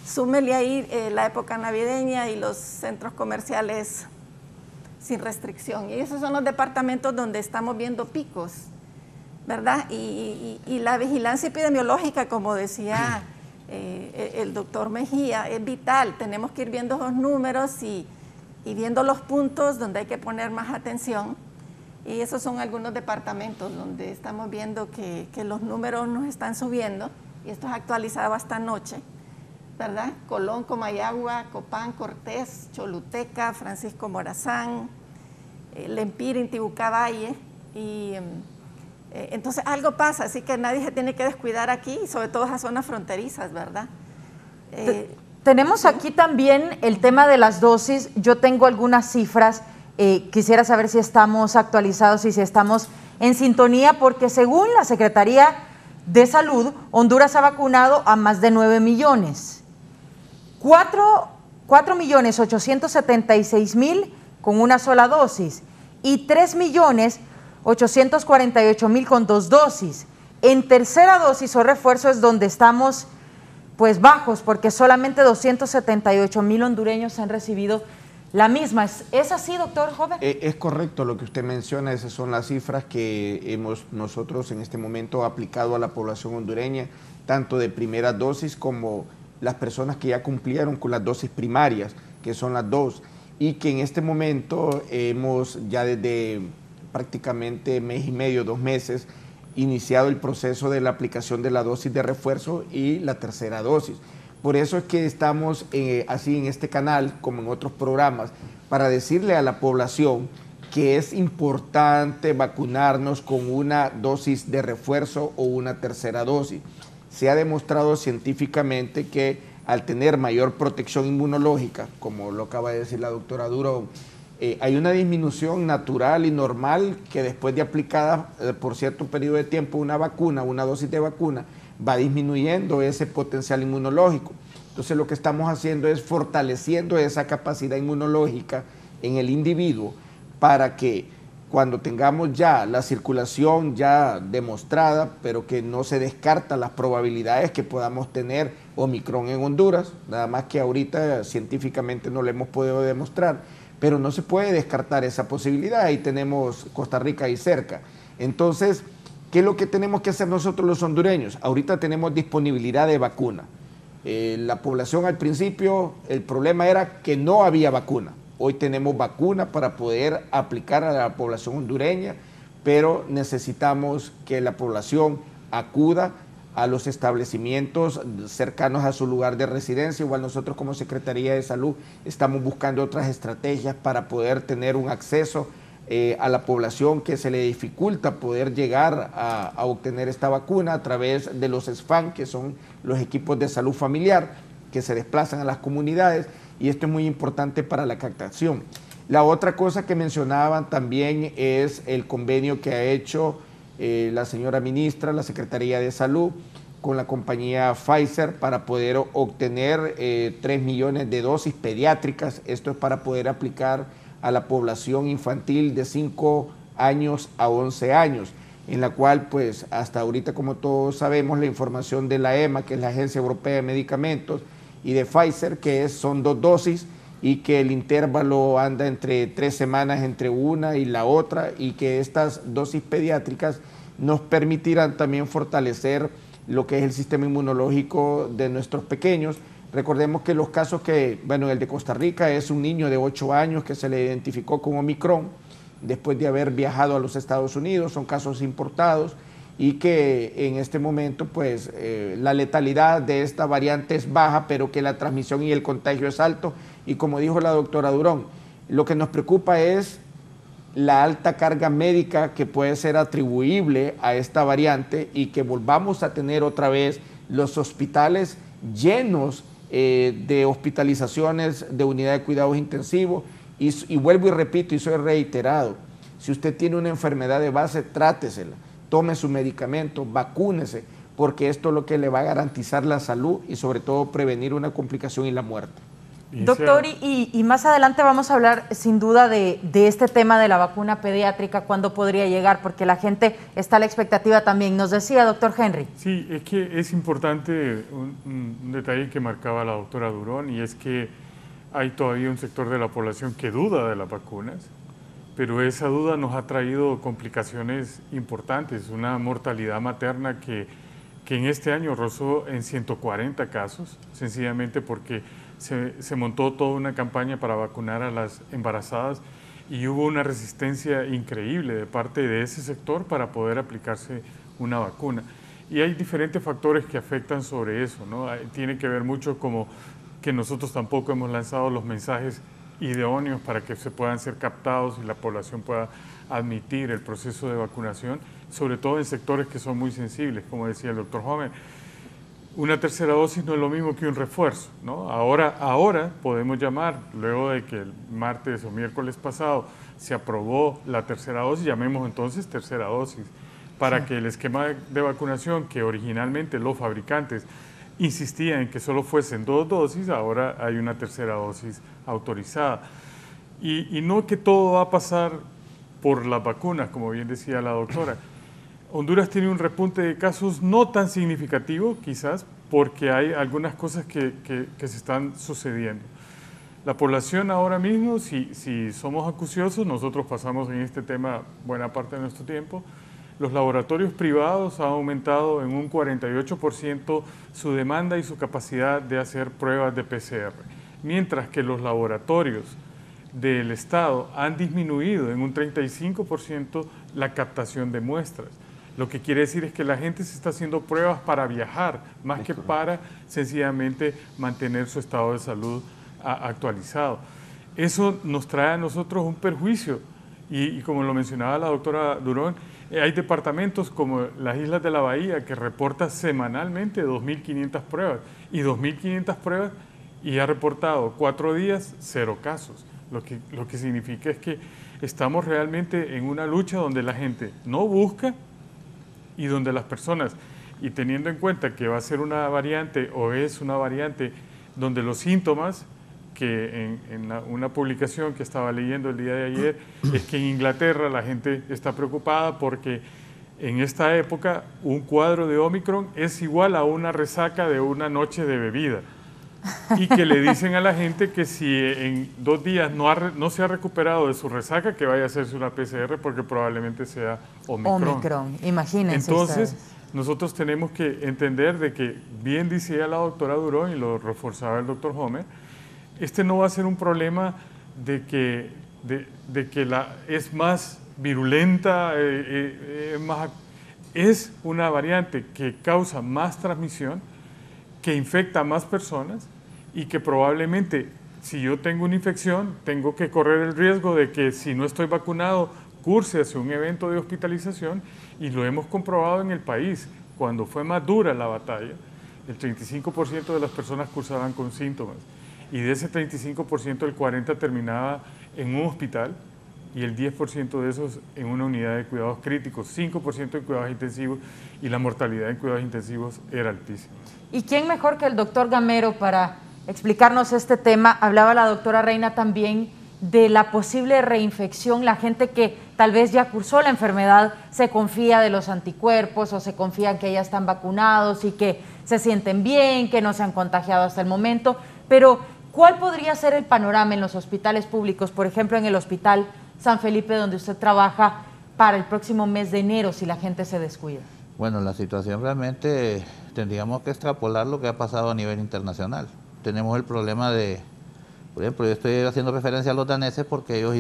Súmele ahí la época navideña y los centros comerciales sin restricción. Y esos son los departamentos donde estamos viendo picos, ¿verdad? Y la vigilancia epidemiológica, como decía el doctor Mejía, es vital. Tenemos que ir viendo los números y viendo los puntos donde hay que poner más atención. Y esos son algunos departamentos donde estamos viendo que los números nos están subiendo, y esto es actualizado hasta anoche, ¿verdad? Colón, Comayagua, Copán, Cortés, Choluteca, Francisco Morazán, Lempira, Intibucá, Valle, y entonces algo pasa, así que nadie se tiene que descuidar aquí, sobre todo esas zonas fronterizas, ¿verdad? Tenemos aquí también el tema de las dosis. Yo tengo algunas cifras, quisiera saber si estamos actualizados y si estamos en sintonía, porque según la Secretaría de Salud, Honduras ha vacunado a más de 9 millones. 4.876.000 con una sola dosis y 3.848.000 con 2 dosis. En tercera dosis o refuerzo es donde estamos pues bajos, porque solamente 278.000 hondureños han recibido la misma. ¿Es así, doctor Joven? Es correcto lo que usted menciona. Esas son las cifras que hemos nosotros en este momento aplicado a la población hondureña, tanto de primera dosis como las personas que ya cumplieron con las dosis primarias, que son las 2, y que en este momento hemos ya desde prácticamente mes y medio, 2 meses, iniciado el proceso de la aplicación de la dosis de refuerzo y la tercera dosis. Por eso es que estamos así en este canal, como en otros programas, para decirle a la población que es importante vacunarnos con una dosis de refuerzo o una tercera dosis. Se ha demostrado científicamente que al tener mayor protección inmunológica, como lo acaba de decir la doctora Durón, hay una disminución natural y normal que después de aplicada por cierto periodo de tiempo una vacuna, una dosis de vacuna, va disminuyendo ese potencial inmunológico. Entonces lo que estamos haciendo es fortaleciendo esa capacidad inmunológica en el individuo para que cuando tengamos ya la circulación ya demostrada, pero que no se descarta las probabilidades que podamos tener Omicron en Honduras, nada más que ahorita científicamente no lo hemos podido demostrar, pero no se puede descartar esa posibilidad. Ahí tenemos Costa Rica ahí cerca. Entonces, ¿qué es lo que tenemos que hacer nosotros los hondureños? Ahorita tenemos disponibilidad de vacuna. La población al principio, el problema era que no había vacuna. Hoy tenemos vacuna para poder aplicar a la población hondureña, pero necesitamos que la población acuda a los establecimientos cercanos a su lugar de residencia. Igual nosotros como Secretaría de Salud estamos buscando otras estrategias para poder tener un acceso a la población que se le dificulta poder llegar a obtener esta vacuna a través de los SFAM, que son los equipos de salud familiar, que se desplazan a las comunidades, y esto es muy importante para la captación. La otra cosa que mencionaban también es el convenio que ha hecho la señora ministra, la Secretaría de Salud, con la compañía Pfizer para poder obtener 3 millones de dosis pediátricas. Esto es para poder aplicar a la población infantil de 5 años a 11 años, en la cual pues hasta ahorita, como todos sabemos, la información de la EMA, que es la Agencia Europea de Medicamentos, y de Pfizer, que son 2 dosis, y que el intervalo anda entre 3 semanas entre una y la otra, y que estas dosis pediátricas nos permitirán también fortalecer lo que es el sistema inmunológico de nuestros pequeños. Recordemos que los casos el de Costa Rica es un niño de 8 años que se le identificó con Omicron después de haber viajado a los Estados Unidos, son casos importados, y que en este momento pues la letalidad de esta variante es baja, pero que la transmisión y el contagio es alto, y como dijo la doctora Durón, lo que nos preocupa es la alta carga médica que puede ser atribuible a esta variante y que volvamos a tener otra vez los hospitales llenos de hospitalizaciones de unidad de cuidados intensivos, y vuelvo y repito y soy reiterado, si usted tiene una enfermedad de base, trátesela, tome su medicamento, vacúnese, porque esto es lo que le va a garantizar la salud y sobre todo prevenir una complicación y la muerte. Doctor, y más adelante vamos a hablar sin duda de este tema de la vacuna pediátrica, cuándo podría llegar, porque la gente está a la expectativa también. Nos decía, doctor Henry. Sí, es que es importante un detalle que marcaba la doctora Durón, y es que hay todavía un sector de la población que duda de las vacunas, pero esa duda nos ha traído complicaciones importantes, una mortalidad materna que en este año rozó en 140 casos, sencillamente porque se montó toda una campaña para vacunar a las embarazadas y hubo una resistencia increíble de parte de ese sector para poder aplicarse una vacuna. Y hay diferentes factores que afectan sobre eso, ¿no? Tiene que ver mucho como que nosotros tampoco hemos lanzado los mensajes idóneos para que se puedan ser captados y la población pueda admitir el proceso de vacunación, sobre todo en sectores que son muy sensibles, como decía el doctor Homer. Una tercera dosis no es lo mismo que un refuerzo, ¿no? Ahora podemos llamar, luego de que el martes o miércoles pasado se aprobó la tercera dosis, llamemos entonces tercera dosis, para que el esquema de vacunación que originalmente los fabricantes insistían en que solo fuesen 2 dosis, ahora hay una tercera dosis autorizada. Y no que todo va a pasar por las vacunas, como bien decía la doctora. Honduras tiene un repunte de casos no tan significativo, quizás, porque hay algunas cosas que se están sucediendo. La población ahora mismo, si somos acuciosos, nosotros pasamos en este tema buena parte de nuestro tiempo, los laboratorios privados han aumentado en un 48% su demanda y su capacidad de hacer pruebas de PCR, mientras que los laboratorios del Estado han disminuido en un 35% la captación de muestras. Lo que quiere decir es que la gente se está haciendo pruebas para viajar, más que para sencillamente mantener su estado de salud actualizado. Eso nos trae a nosotros un perjuicio y como lo mencionaba la doctora Durón, hay departamentos como las Islas de la Bahía que reportan semanalmente 2.500 pruebas y 2.500 pruebas y ha reportado 4 días 0 casos. Lo que significa es que estamos realmente en una lucha donde la gente no busca y donde las personas, y teniendo en cuenta que va a ser una variante o es una variante donde los síntomas, que una publicación que estaba leyendo el día de ayer, es que en Inglaterra la gente está preocupada porque en esta época un cuadro de Omicron es igual a una resaca de una noche de bebida. Y que le dicen a la gente que si en 2 días no se ha recuperado de su resaca, que vaya a hacerse una PCR porque probablemente sea Omicron. Imagínense. Entonces, ustedes. nosotros tenemos que entender de que, bien decía la doctora Durón y lo reforzaba el doctor Homer, este no va a ser un problema de que es más virulenta, es una variante que causa más transmisión, que infecta a más personas y que probablemente si yo tengo una infección tengo que correr el riesgo de que si no estoy vacunado curse hacia un evento de hospitalización y lo hemos comprobado en el país. Cuando fue más dura la batalla, el 35% de las personas cursaban con síntomas y de ese 35% el 40% terminaba en un hospital y el 10% de esos en una unidad de cuidados críticos, 5% en cuidados intensivos y la mortalidad en cuidados intensivos era altísima. ¿Y quién mejor que el doctor Gamero para explicarnos este tema? Hablaba la doctora Reina también de la posible reinfección, la gente que tal vez ya cursó la enfermedad se confía de los anticuerpos o se confía que ya están vacunados y que se sienten bien, que no se han contagiado hasta el momento, pero ¿cuál podría ser el panorama en los hospitales públicos, por ejemplo en el Hospital San Felipe donde usted trabaja para el próximo mes de enero si la gente se descuida? Bueno, la situación realmente tendríamos que extrapolar lo que ha pasado a nivel internacional. Tenemos el problema de, por ejemplo, yo estoy haciendo referencia a los daneses porque ellos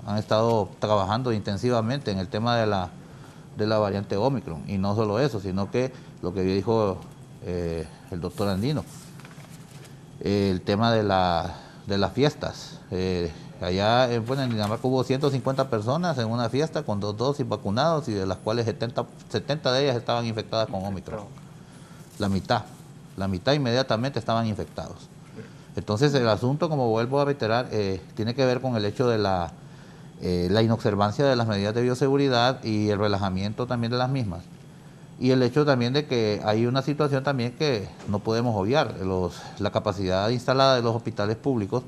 han estado trabajando intensivamente en el tema de la variante Omicron. Y no solo eso, sino que lo que dijo el doctor Andino, el tema de las fiestas. Allá en Dinamarca hubo 150 personas en una fiesta con 2 dosis vacunados y de las cuales 70 de ellas estaban infectadas con Omicron. La mitad inmediatamente estaban infectados. Entonces el asunto, como vuelvo a reiterar, tiene que ver con el hecho de la inobservancia de las medidas de bioseguridad y el relajamiento también de las mismas. Y el hecho también de que hay una situación también que no podemos obviar. La capacidad instalada de los hospitales públicos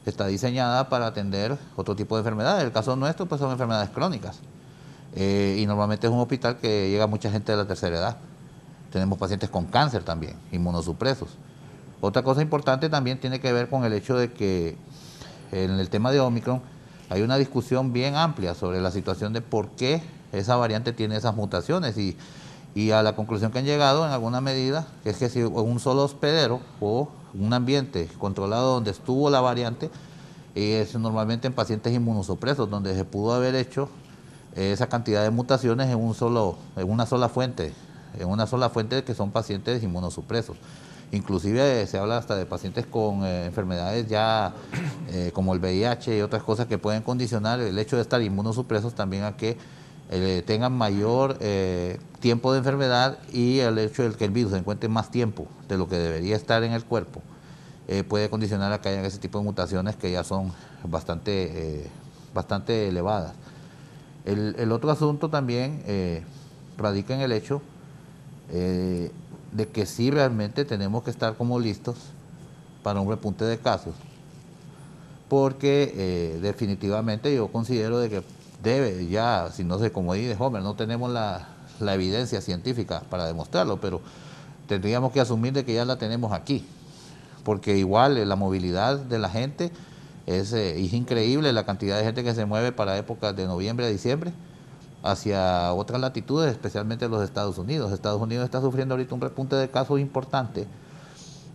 está diseñada para atender otro tipo de enfermedades. En el caso nuestro, pues son enfermedades crónicas. Y normalmente es un hospital que llega mucha gente de la tercera edad. Tenemos pacientes con cáncer también, inmunosupresos. Otra cosa importante también tiene que ver con el hecho de que en el tema de Omicron hay una discusión bien amplia sobre la situación de por qué esa variante tiene esas mutaciones y a la conclusión que han llegado en alguna medida es que si un solo hospedero o un ambiente controlado donde estuvo la variante es normalmente en pacientes inmunosupresos donde se pudo haber hecho esa cantidad de mutaciones en una sola fuente que son pacientes inmunosupresos. Inclusive se habla hasta de pacientes con enfermedades ya como el VIH y otras cosas que pueden condicionar el hecho de estar inmunosupresos también a que tengan mayor tiempo de enfermedad y el hecho de que el virus se encuentre más tiempo de lo que debería estar en el cuerpo puede condicionar a que haya ese tipo de mutaciones que ya son bastante elevadas. El otro asunto también radica en el hecho de que sí realmente tenemos que estar como listos para un repunte de casos, porque definitivamente yo considero de que debe ya, si no sé, como dice Homer, no tenemos la evidencia científica para demostrarlo, pero tendríamos que asumir de que ya la tenemos aquí, porque igual la movilidad de la gente es increíble, la cantidad de gente que se mueve para épocas de noviembre a diciembre hacia otras latitudes, especialmente los Estados Unidos. Estados Unidos está sufriendo ahorita un repunte de casos importante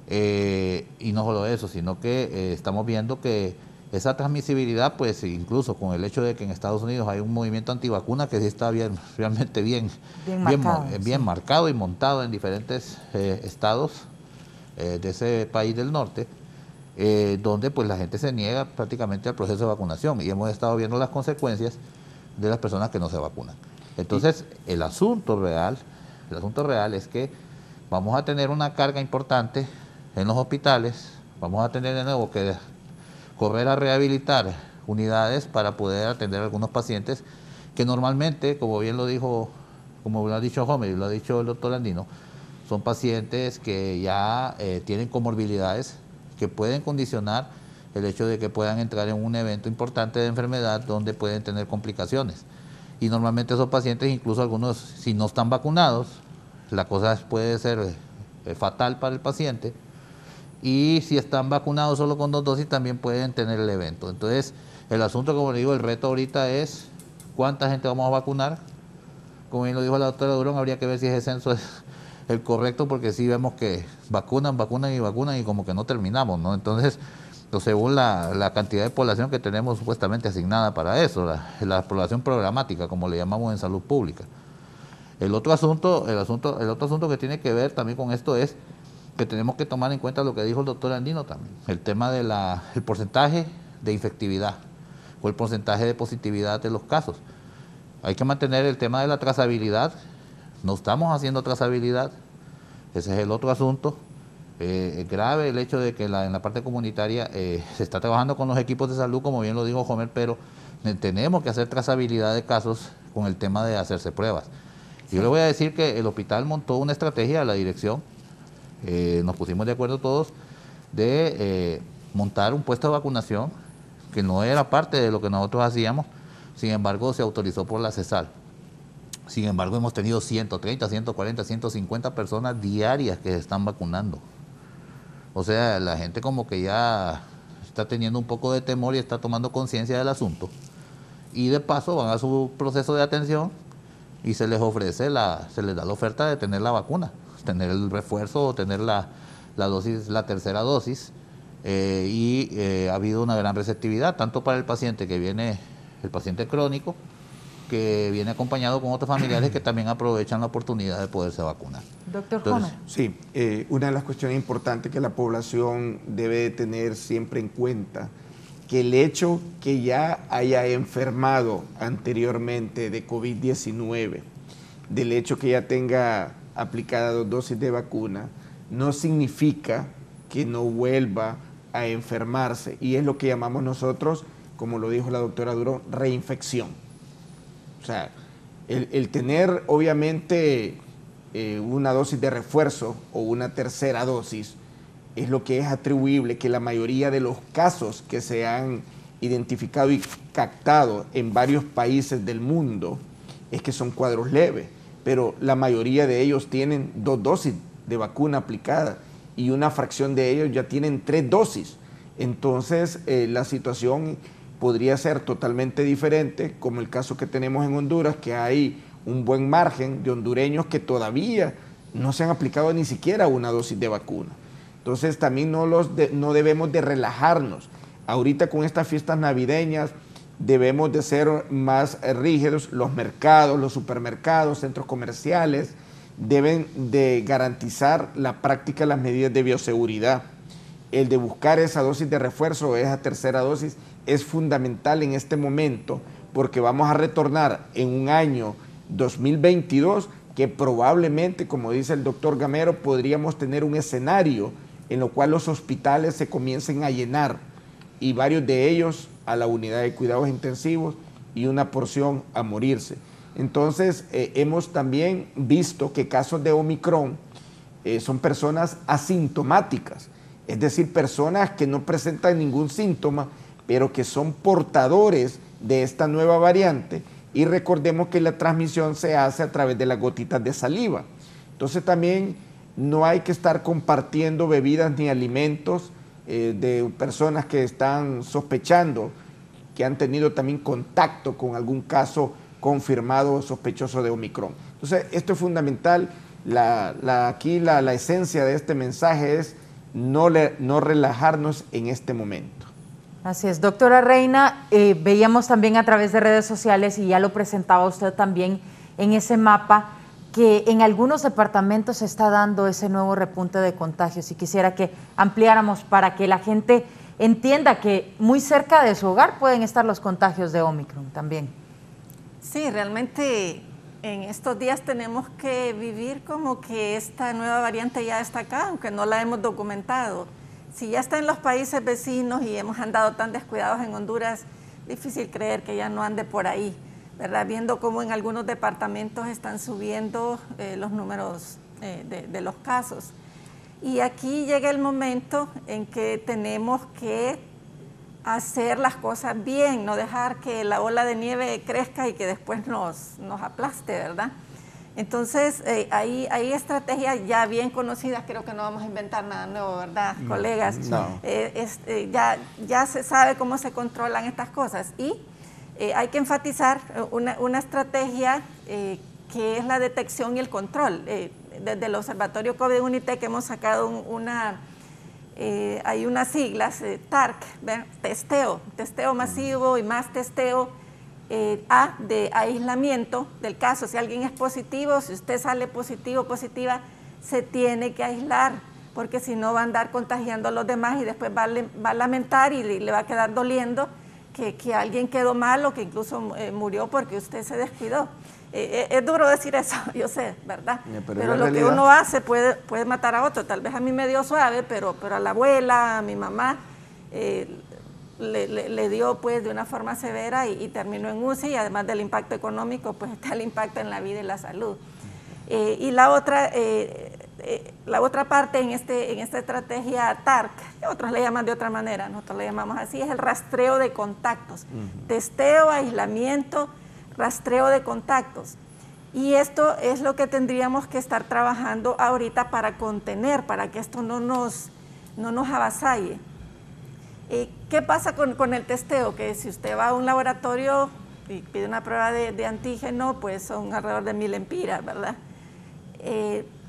y no solo eso, sino que estamos viendo que Esa transmisibilidad, pues incluso con el hecho de que en Estados Unidos hay un movimiento antivacuna que sí está realmente bien marcado y montado en diferentes estados de ese país del norte, donde pues la gente se niega prácticamente al proceso de vacunación y hemos estado viendo las consecuencias de las personas que no se vacunan. Entonces, el asunto real es que vamos a tener una carga importante en los hospitales, vamos a tener de nuevo que correr a rehabilitar unidades para poder atender a algunos pacientes que normalmente, como bien lo dijo, como lo ha dicho Homer y lo ha dicho el doctor Andino, son pacientes que ya tienen comorbilidades que pueden condicionar el hecho de que puedan entrar en un evento importante de enfermedad donde pueden tener complicaciones. Y normalmente esos pacientes, incluso algunos, si no están vacunados, la cosa puede ser fatal para el paciente. Y si están vacunados solo con 2 dosis, también pueden tener el evento. Entonces, el asunto, como le digo, el reto ahorita es cuánta gente vamos a vacunar. Como bien lo dijo la doctora Durón, habría que ver si ese censo es el correcto, porque sí vemos que vacunan y como que no terminamos, ¿no? Entonces, según la cantidad de población que tenemos supuestamente asignada para eso, la población programática, como le llamamos en salud pública. El otro asunto que tiene que ver también con esto es que tenemos que tomar en cuenta lo que dijo el doctor Andino también, el tema del porcentaje de infectividad o el porcentaje de positividad de los casos. Hay que mantener el tema de la trazabilidad, no estamos haciendo trazabilidad, ese es el otro asunto. Grave el hecho de que en la parte comunitaria se está trabajando con los equipos de salud, como bien lo dijo Homer, pero tenemos que hacer trazabilidad de casos con el tema de hacerse pruebas. Yo le voy a decir que el hospital montó una estrategia a la dirección, nos pusimos de acuerdo todos, de montar un puesto de vacunación que no era parte de lo que nosotros hacíamos, sin embargo se autorizó por la CESAL. Sin embargo hemos tenido 130, 140, 150 personas diarias que se están vacunando. O sea, la gente como que ya está teniendo un poco de temor y está tomando conciencia del asunto. Y de paso van a su proceso de atención y se les ofrece, se les da la oferta de tener la vacuna, tener el refuerzo o tener la tercera dosis. Ha habido una gran receptividad, tanto para el paciente que viene, el paciente crónico, que viene acompañado con otros familiares que también aprovechan la oportunidad de poderse vacunar. Doctor Homer. Sí, una de las cuestiones importantes que la población debe de tener siempre en cuenta, que el hecho que ya haya enfermado anteriormente de COVID-19, del hecho que ya tenga aplicadas 2 dosis de vacuna, no significa que no vuelva a enfermarse. Y es lo que llamamos nosotros, como lo dijo la doctora Durón, reinfección. O sea, el tener obviamente una dosis de refuerzo o una tercera dosis es lo que es atribuible que la mayoría de los casos que se han identificado y captado en varios países del mundo es que son cuadros leves, pero la mayoría de ellos tienen 2 dosis de vacuna aplicada y una fracción de ellos ya tienen 3 dosis. Entonces la situación podría ser totalmente diferente, como el caso que tenemos en Honduras, que hay un buen margen de hondureños que todavía no se han aplicado ni siquiera una dosis de vacuna. Entonces también no debemos de relajarnos. Ahorita con estas fiestas navideñas debemos de ser más rígidos. Los mercados, los supermercados, centros comerciales deben de garantizar la práctica de las medidas de bioseguridad. El de buscar esa dosis de refuerzo, esa tercera dosis, es fundamental en este momento porque vamos a retornar en un año 2022 que probablemente, como dice el doctor Gamero, podríamos tener un escenario en lo cual los hospitales se comiencen a llenar y varios de ellos a la unidad de cuidados intensivos y una porción a morirse. Entonces, hemos también visto que casos de Omicron son personas asintomáticas, es decir, personas que no presentan ningún síntoma, pero que son portadores de esta nueva variante, y recordemos que la transmisión se hace a través de las gotitas de saliva. Entonces también no hay que estar compartiendo bebidas ni alimentos de personas que están sospechando que han tenido también contacto con algún caso confirmado o sospechoso de Omicron. Entonces esto es fundamental. Aquí la esencia de este mensaje es no relajarnos en este momento. Así es, doctora Reina, veíamos también a través de redes sociales, y ya lo presentaba usted también en ese mapa, que en algunos departamentos se está dando ese nuevo repunte de contagios, y quisiera que ampliáramos para que la gente entienda que muy cerca de su hogar pueden estar los contagios de Omicron también. Sí, realmente en estos días tenemos que vivir como que esta nueva variante ya está acá, aunque no la hemos documentado. Si ya está en los países vecinos y hemos andado tan descuidados en Honduras, difícil creer que ya no ande por ahí, ¿verdad? Viendo cómo en algunos departamentos están subiendo los números de los casos. Y aquí llega el momento en que tenemos que hacer las cosas bien, no dejar que la ola de nieve crezca y que después nos aplaste, ¿verdad? Entonces, hay estrategias ya bien conocidas, creo que no vamos a inventar nada nuevo, ¿verdad, colegas? No. Ya se sabe cómo se controlan estas cosas, y hay que enfatizar una estrategia que es la detección y el control. Desde el Observatorio COVID UNITEC hemos sacado hay unas siglas, TARC, testeo masivo y más testeo. A de aislamiento del caso. Si alguien es positivo, si usted sale positivo, positiva, se tiene que aislar, porque si no va a andar contagiando a los demás y después va a lamentar y le va a quedar doliendo que alguien quedó mal o que incluso murió porque usted se descuidó. Es duro decir eso, yo sé, ¿verdad? Pero lo que uno hace puede matar a otro. Tal vez a mí me dio suave, pero a la abuela, a mi mamá, le dio pues de una forma severa y terminó en UCI, y además del impacto económico, pues está el impacto en la vida y la salud. Y la otra parte en esta estrategia TARC, otros le llaman de otra manera, nosotros le llamamos así, es el rastreo de contactos. Testeo, aislamiento, rastreo de contactos. Y esto es lo que tendríamos que estar trabajando ahorita para contener, para que esto no nos avasalle. ¿Qué pasa con el testeo? Que si usted va a un laboratorio y pide una prueba de antígeno, pues son alrededor de 1000 empiras, ¿verdad?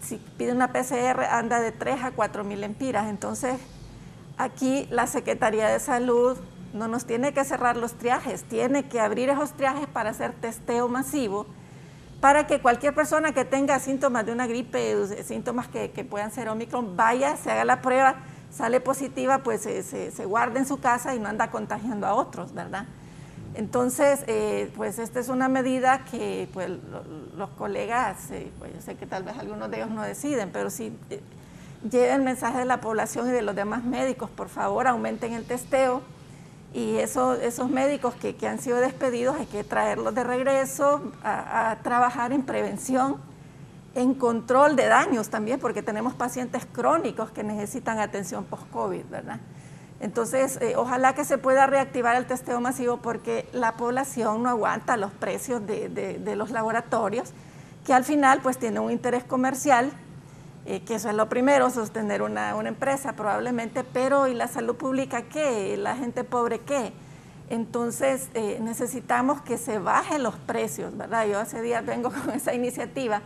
Si pide una PCR, anda de 3 a 4000 empiras. Entonces, aquí la Secretaría de Salud no nos tiene que cerrar los triajes, tiene que abrir esos triajes para hacer testeo masivo, para que cualquier persona que tenga síntomas de una gripe, síntomas que puedan ser Omicron, vaya, se haga la prueba, sale positiva, pues se guarda en su casa y no anda contagiando a otros, ¿verdad? Entonces, pues esta es una medida que pues, los colegas, pues yo sé que tal vez algunos de ellos no deciden, pero sí lleven el mensaje de la población y de los demás médicos, por favor, aumenten el testeo, y esos médicos que han sido despedidos hay que traerlos de regreso a trabajar en prevención, en control de daños también, porque tenemos pacientes crónicos que necesitan atención post-COVID, ¿verdad? Entonces, ojalá que se pueda reactivar el testeo masivo, porque la población no aguanta los precios de los laboratorios, que al final pues tienen un interés comercial, que eso es lo primero, sostener una empresa probablemente, pero ¿y la salud pública qué? ¿La gente pobre qué? Entonces, necesitamos que se bajen los precios, ¿verdad? Yo hace días vengo con esa iniciativa.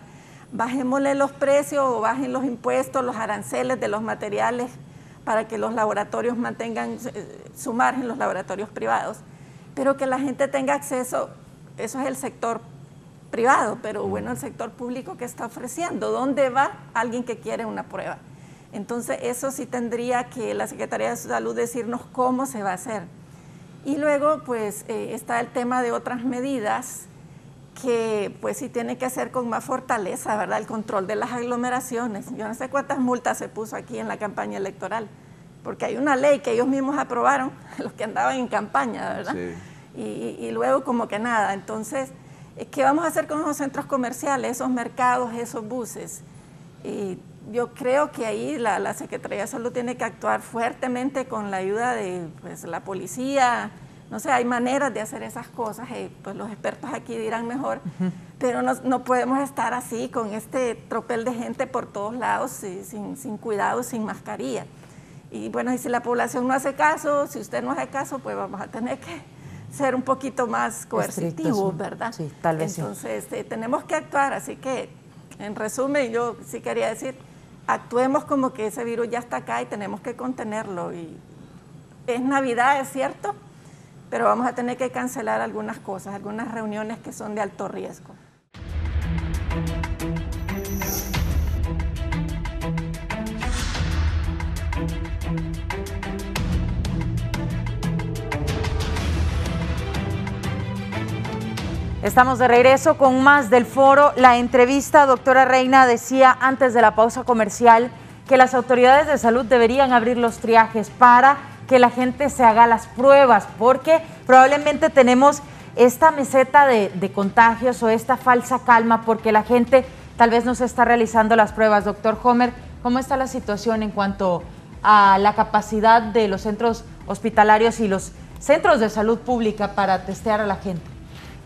Bajémosle los precios o bajen los impuestos, los aranceles de los materiales para que los laboratorios mantengan su margen, los laboratorios privados, pero que la gente tenga acceso. Eso es el sector privado, pero bueno, el sector público que está ofreciendo, ¿dónde va alguien que quiere una prueba? Entonces eso sí tendría que la Secretaría de Salud decirnos cómo se va a hacer. Y luego pues está el tema de otras medidas que pues sí tiene que hacer con más fortaleza, ¿verdad? El control de las aglomeraciones. Yo no sé cuántas multas se puso aquí en la campaña electoral, porque hay una ley que ellos mismos aprobaron, los que andaban en campaña, ¿verdad? Sí. Y luego como que nada. Entonces, ¿qué vamos a hacer con esos centros comerciales, esos mercados, esos buses? Y yo creo que ahí la Secretaría de Salud tiene que actuar fuertemente con la ayuda de pues, la policía. No sé, hay maneras de hacer esas cosas, pues los expertos aquí dirán mejor, pero no podemos estar así con este tropel de gente por todos lados, sin cuidado, sin mascarilla. Y bueno, y si la población no hace caso, si usted no hace caso, pues vamos a tener que ser un poquito más coercitivos, ¿verdad? Sí, tal vez. Entonces, tenemos que actuar, así que, en resumen, yo sí quería decir, actuemos como que ese virus ya está acá y tenemos que contenerlo, y Es Navidad, es cierto, pero vamos a tener que cancelar algunas cosas, algunas reuniones que son de alto riesgo. Estamos de regreso con más del foro. La entrevista, doctora Reina, decía antes de la pausa comercial que las autoridades de salud deberían abrir los triajes para que la gente se haga las pruebas, porque probablemente tenemos esta meseta de contagios o esta falsa calma porque la gente tal vez no se está realizando las pruebas. Doctor Homer, ¿cómo está la situación en cuanto a la capacidad de los centros hospitalarios y los centros de salud pública para testear a la gente?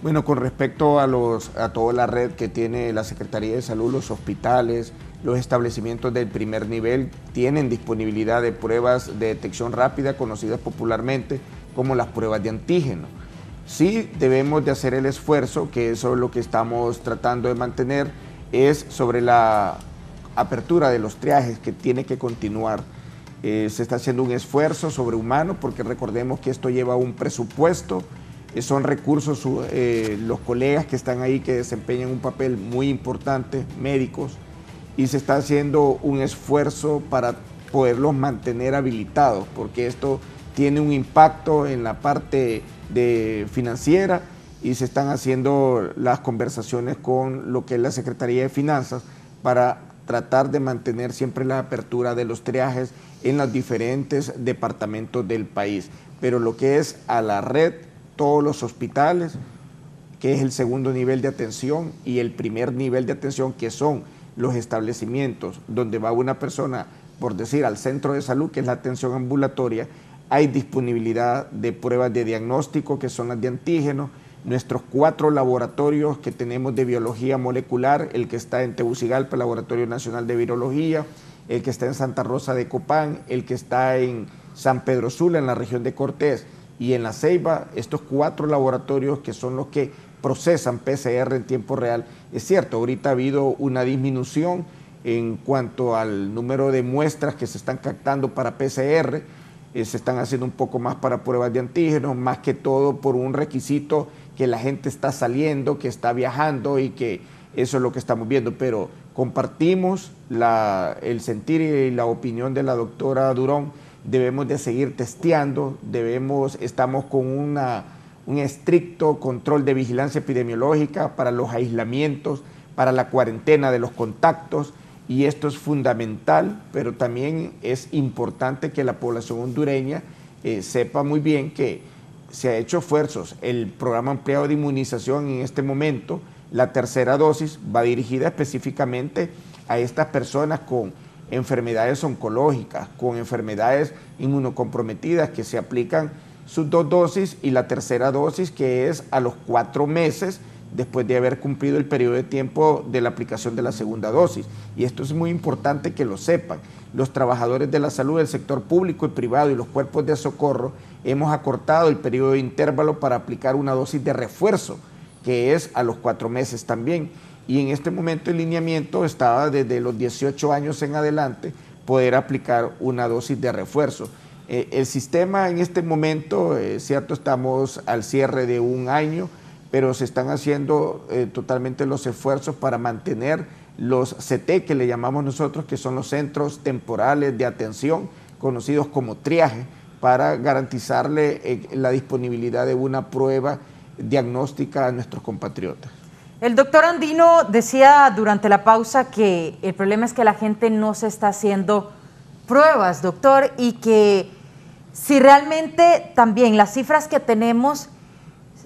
Bueno, con respecto a toda la red que tiene la Secretaría de Salud, los hospitales, los establecimientos del primer nivel tienen disponibilidad de pruebas de detección rápida, conocidas popularmente como las pruebas de antígeno. Sí debemos de hacer el esfuerzo, que eso es lo que estamos tratando de mantener, es sobre la apertura de los triajes que tiene que continuar. Se está haciendo un esfuerzo sobrehumano porque recordemos que esto lleva un presupuesto. Son recursos, los colegas que están ahí que desempeñan un papel muy importante, médicos, y se está haciendo un esfuerzo para poderlos mantener habilitados, porque esto tiene un impacto en la parte financiera y se están haciendo las conversaciones con lo que es la Secretaría de Finanzas para tratar de mantener siempre la apertura de los triajes en los diferentes departamentos del país. Pero lo que es a la red, todos los hospitales, que es el segundo nivel de atención, y el primer nivel de atención, que son los establecimientos donde va una persona, por decir, al centro de salud, que es la atención ambulatoria, hay disponibilidad de pruebas de diagnóstico, que son las de antígenos. Nuestros 4 laboratorios que tenemos de biología molecular, el que está en Tegucigalpa, el Laboratorio Nacional de Virología, el que está en Santa Rosa de Copán, el que está en San Pedro Sula, en la región de Cortés, y en La Ceiba, estos 4 laboratorios que son los que procesan PCR en tiempo real. Es cierto, ahorita ha habido una disminución en cuanto al número de muestras que se están captando para PCR, se están haciendo un poco más para pruebas de antígenos, más que todo por un requisito que la gente está saliendo, que está viajando, y que eso es lo que estamos viendo. Pero compartimos el sentir y la opinión de la doctora Durón. Debemos de seguir testeando, estamos con un estricto control de vigilancia epidemiológica para los aislamientos, para la cuarentena de los contactos, y esto es fundamental, pero también es importante que la población hondureña sepa muy bien que se ha hecho esfuerzos. El programa ampliado de inmunización en este momento, la tercera dosis, va dirigida específicamente a estas personas con enfermedades oncológicas, con enfermedades inmunocomprometidas, que se aplican sus 2 dosis, y la tercera dosis, que es a los 4 meses después de haber cumplido el periodo de tiempo de la aplicación de la segunda dosis. Y esto es muy importante que lo sepan. Los trabajadores de la salud del sector público y privado y los cuerpos de socorro hemos acortado el periodo de intervalo para aplicar una dosis de refuerzo, que es a los 4 meses también. Y en este momento el lineamiento estaba desde los 18 años en adelante poder aplicar una dosis de refuerzo. El sistema en este momento, cierto, estamos al cierre de un año, pero se están haciendo totalmente los esfuerzos para mantener los CT, que le llamamos nosotros, que son los centros temporales de atención, conocidos como triaje, para garantizarle la disponibilidad de una prueba diagnóstica a nuestros compatriotas. El doctor Andino decía durante la pausa que el problema es que la gente no se está haciendo pruebas, doctor, y que si realmente también las cifras que tenemos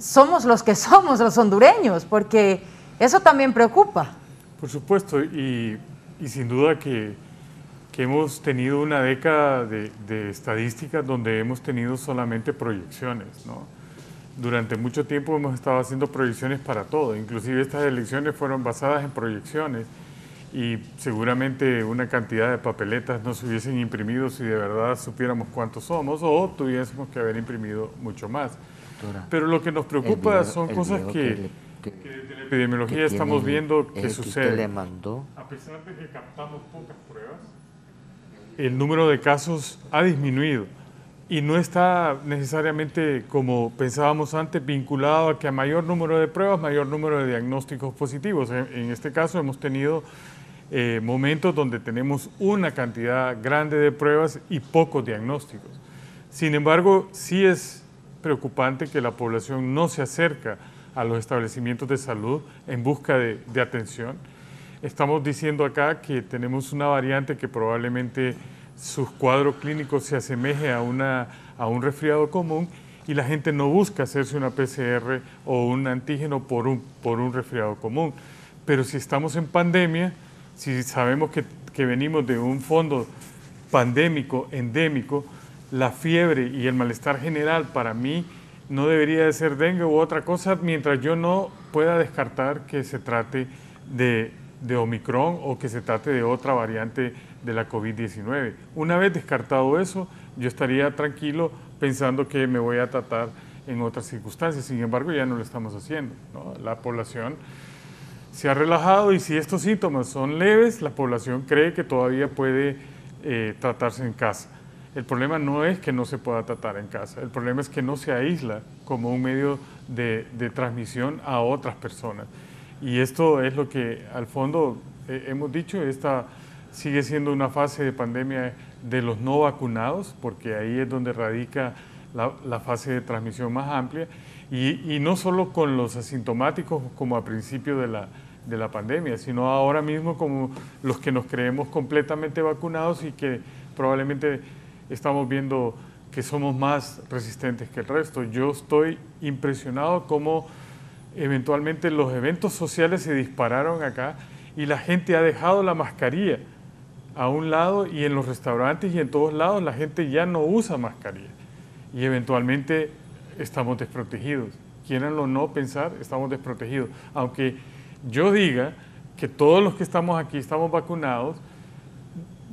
somos los que somos los hondureños, porque eso también preocupa. Por supuesto, y sin duda que hemos tenido una década de estadísticas donde hemos tenido solamente proyecciones, ¿no? Durante mucho tiempo hemos estado haciendo proyecciones para todo, inclusive estas elecciones fueron basadas en proyecciones, y seguramente una cantidad de papeletas no se hubiesen imprimido si de verdad supiéramos cuántos somos, o tuviésemos que haber imprimido mucho más. Doctora, pero lo que nos preocupa son cosas que desde la epidemiología estamos viendo que suceden. A pesar de que captamos pocas pruebas, el número de casos ha disminuido. y no está necesariamente, como pensábamos antes, vinculado a que a mayor número de pruebas, mayor número de diagnósticos positivos. En este caso hemos tenido momentos donde tenemos una cantidad grande de pruebas y pocos diagnósticos. Sin embargo, sí es preocupante que la población no se acerca a los establecimientos de salud en busca de atención. Estamos diciendo acá que tenemos una variante que probablemente sus cuadros clínicos se asemeje a un resfriado común y la gente no busca hacerse una PCR o un antígeno por un resfriado común. Pero si estamos en pandemia, si sabemos que venimos de un fondo pandémico, endémico, la fiebre y el malestar general para mí no debería de ser dengue u otra cosa mientras yo no pueda descartar que se trate de Omicron o que se trate de otra variante de la COVID-19. Una vez descartado eso, yo estaría tranquilo pensando que me voy a tratar en otras circunstancias. Sin embargo, ya no lo estamos haciendo, ¿no? La población se ha relajado y si estos síntomas son leves, la población cree que todavía puede tratarse en casa. El problema no es que no se pueda tratar en casa, el problema es que no se aísla como un medio de transmisión a otras personas. Y esto es lo que al fondo hemos dicho, esta sigue siendo una fase de pandemia de los no vacunados, porque ahí es donde radica la fase de transmisión más amplia, y no solo con los asintomáticos como a principio de la pandemia, sino ahora mismo como los que nos creemos completamente vacunados y que probablemente estamos viendo que somos más resistentes que el resto. Yo estoy impresionado cómo eventualmente los eventos sociales se dispararon acá y la gente ha dejado la mascarilla a un lado y en los restaurantes y en todos lados la gente ya no usa mascarilla y eventualmente estamos desprotegidos. Quieranlo o no pensar, estamos desprotegidos. Aunque yo diga que todos los que estamos aquí estamos vacunados,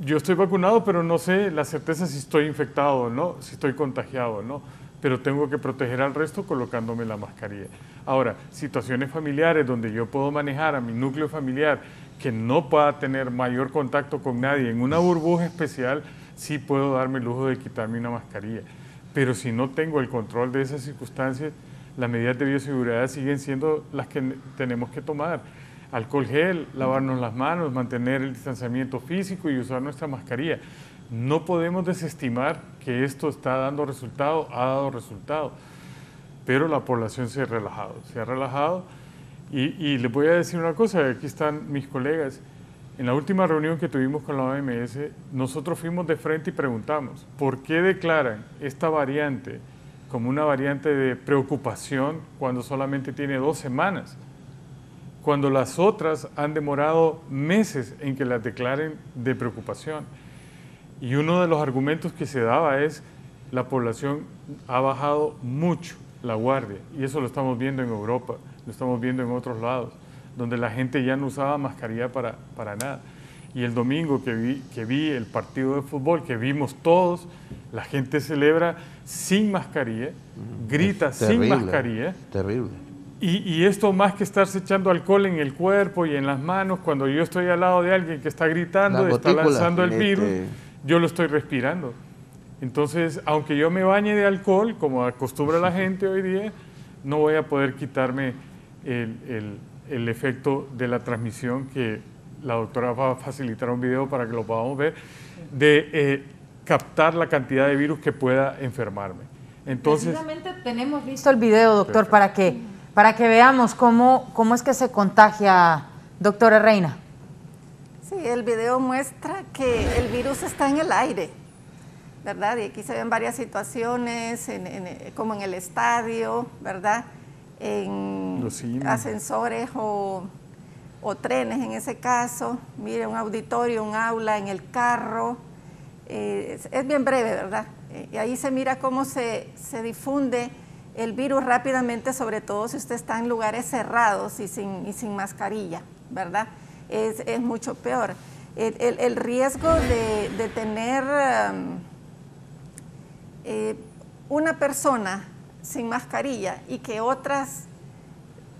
yo estoy vacunado, pero no sé la certeza si estoy infectado o no, si estoy contagiado o no, pero tengo que proteger al resto colocándome la mascarilla. Ahora, situaciones familiares donde yo puedo manejar a mi núcleo familiar que no pueda tener mayor contacto con nadie en una burbuja especial, sí puedo darme el lujo de quitarme una mascarilla. Pero si no tengo el control de esas circunstancias, las medidas de bioseguridad siguen siendo las que tenemos que tomar. Alcohol gel, lavarnos las manos, mantener el distanciamiento físico y usar nuestra mascarilla. No podemos desestimar que esto está dando resultado, ha dado resultado, pero la población se ha relajado y les voy a decir una cosa, aquí están mis colegas. En la última reunión que tuvimos con la OMS, nosotros fuimos de frente y preguntamos, ¿por qué declaran esta variante como una variante de preocupación cuando solamente tiene 2 semanas? Cuando las otras han demorado meses en que las declaren de preocupación. Y uno de los argumentos que se daba es la población ha bajado mucho la guardia, y eso lo estamos viendo en Europa, lo estamos viendo en otros lados, donde la gente ya no usaba mascarilla para nada. Y el domingo que vi el partido de fútbol, que vimos todos, la gente celebra sin mascarilla, grita sin mascarilla. Terrible. Y esto más que estarse echando alcohol en el cuerpo y en las manos, cuando yo estoy al lado de alguien que está gritando, está lanzando el virus, yo lo estoy respirando. Entonces, aunque yo me bañe de alcohol, como acostumbra la gente hoy día, no voy a poder quitarme el efecto de la transmisión, que la doctora va a facilitar un video para que lo podamos ver, de captar la cantidad de virus que pueda enfermarme. Entonces, precisamente tenemos listo el video, doctor, para que veamos cómo es que se contagia, doctora Reina. Sí, el video muestra que el virus está en el aire, ¿verdad? Y aquí se ven varias situaciones, como en el estadio, ¿verdad? En ascensores o trenes en ese caso. Mire, un auditorio, un aula, en el carro. Es bien breve, ¿verdad? Y ahí se mira cómo se difunde el virus rápidamente, sobre todo si usted está en lugares cerrados y sin mascarilla, ¿verdad? Es mucho peor. El riesgo de tener una persona sin mascarilla y que otras